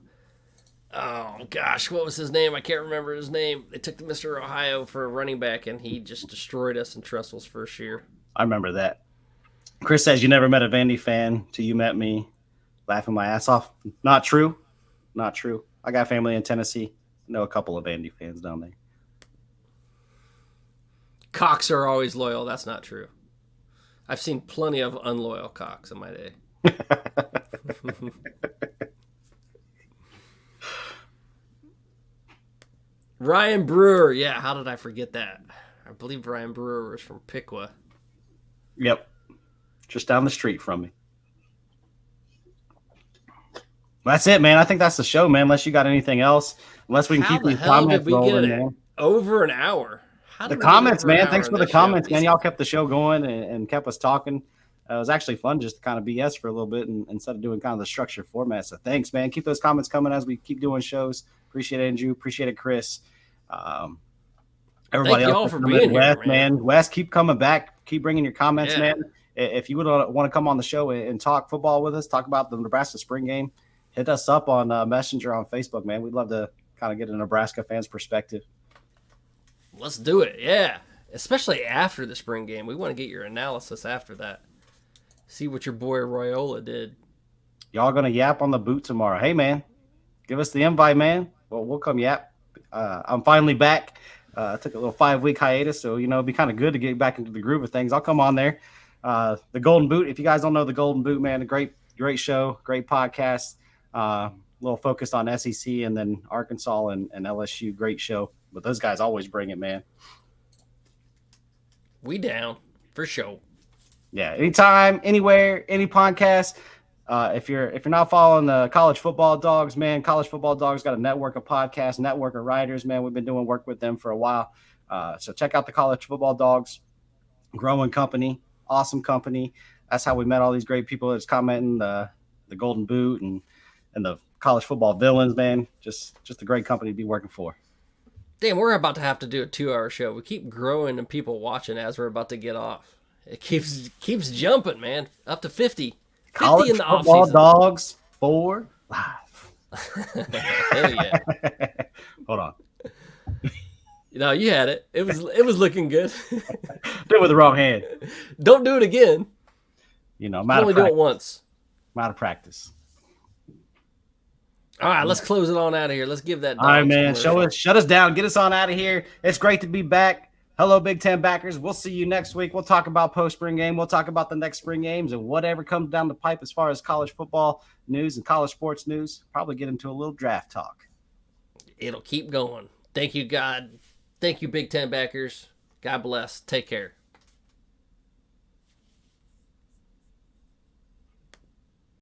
[SPEAKER 2] Oh, gosh, what was his name? I can't remember his name. They took the Mr. Ohio for a running back, and he just destroyed us in Trestle's first year.
[SPEAKER 1] I remember that. Chris says, you never met a Vandy fan till you met me. Laughing my ass off. Not true. Not true. I got family in Tennessee. I know a couple of Vandy fans down there.
[SPEAKER 2] Cocks are always loyal. That's not true. I've seen plenty of unloyal cocks in my day. Ryan Brewer. Yeah, how did I forget that? I believe Ryan Brewer was from Piqua.
[SPEAKER 1] Yep. Just down the street from me. That's it, man. I think that's the show, man. Unless you got anything else. Unless we can
[SPEAKER 2] How
[SPEAKER 1] keep
[SPEAKER 2] the
[SPEAKER 1] these
[SPEAKER 2] hell
[SPEAKER 1] comments
[SPEAKER 2] did we get
[SPEAKER 1] rolling,
[SPEAKER 2] it
[SPEAKER 1] man.
[SPEAKER 2] over an hour? How
[SPEAKER 1] The
[SPEAKER 2] did we get
[SPEAKER 1] comments,
[SPEAKER 2] over an
[SPEAKER 1] man.
[SPEAKER 2] hour
[SPEAKER 1] Thanks
[SPEAKER 2] on
[SPEAKER 1] for the
[SPEAKER 2] this show?
[SPEAKER 1] comments, man.
[SPEAKER 2] These-
[SPEAKER 1] Y'all kept the show going and kept us talking. It was actually fun just to kind of BS for a little bit instead of doing kind of the structured format. So thanks, man. Keep those comments coming as we keep doing shows. Appreciate it, Andrew. Appreciate it, Chris. Everybody
[SPEAKER 2] Thank
[SPEAKER 1] else
[SPEAKER 2] y'all
[SPEAKER 1] for
[SPEAKER 2] for
[SPEAKER 1] coming.
[SPEAKER 2] being here,
[SPEAKER 1] Wes,
[SPEAKER 2] man.
[SPEAKER 1] Wes, keep coming back. Keep bringing your comments,
[SPEAKER 2] Yeah.
[SPEAKER 1] man. If you would want to come on the show and talk football with us, talk about the Nebraska spring game, hit us up on Messenger on Facebook, man. We'd love to kind of get a Nebraska fan's perspective.
[SPEAKER 2] Let's do it. Yeah. Especially after the spring game. We want to get your analysis after that. See what your boy Royola did.
[SPEAKER 1] Y'all going to yap on the boot tomorrow. Hey, man, give us the invite, man. Well, we'll come yap. I'm finally back. I took a little 5-week hiatus, so, it'd be kind of good to get back into the groove of things. I'll come on there. The Golden Boot, if you guys don't know the Golden Boot, man, a great show, great podcast. A little focused on SEC and then Arkansas and LSU. Great show. But those guys always bring it, man.
[SPEAKER 2] We down for sure.
[SPEAKER 1] Yeah, anytime, anywhere, any podcast. If you're not following the College Football Dogs, man, College Football Dogs got a network of podcasts, network of writers, man. We've been doing work with them for a while. So check out the College Football Dogs. Growing company, awesome company. That's how we met all these great people that's commenting the Golden Boot and the college football villains, man. Just a great company to be working for.
[SPEAKER 2] Damn, we're about to have to do a 2-hour show. We keep growing and people watching as we're about to get off. It keeps jumping, man. Up to 50. 50
[SPEAKER 1] College
[SPEAKER 2] in the
[SPEAKER 1] Football
[SPEAKER 2] offseason.
[SPEAKER 1] Dogs 4 live.
[SPEAKER 2] Hell yeah.
[SPEAKER 1] Hold on.
[SPEAKER 2] No, you had it. It was looking good.
[SPEAKER 1] Do it with the wrong hand.
[SPEAKER 2] Don't do it again.
[SPEAKER 1] I'm out
[SPEAKER 2] Only
[SPEAKER 1] of
[SPEAKER 2] do
[SPEAKER 1] practice.
[SPEAKER 2] it once.
[SPEAKER 1] I'm out of practice.
[SPEAKER 2] All right, let's close it on out of here. Let's give that.
[SPEAKER 1] All right,
[SPEAKER 2] Dogs
[SPEAKER 1] man.
[SPEAKER 2] commercial.
[SPEAKER 1] Shut us down. Get us on out of here. It's great to be back. Hello, Big Ten backers. We'll see you next week. We'll talk about post-spring game. We'll talk about the next spring games and whatever comes down the pipe as far as college football news and college sports news. Probably get into a little draft talk.
[SPEAKER 2] It'll keep going. Thank you, God. Thank you, Big Ten backers. God bless. Take care.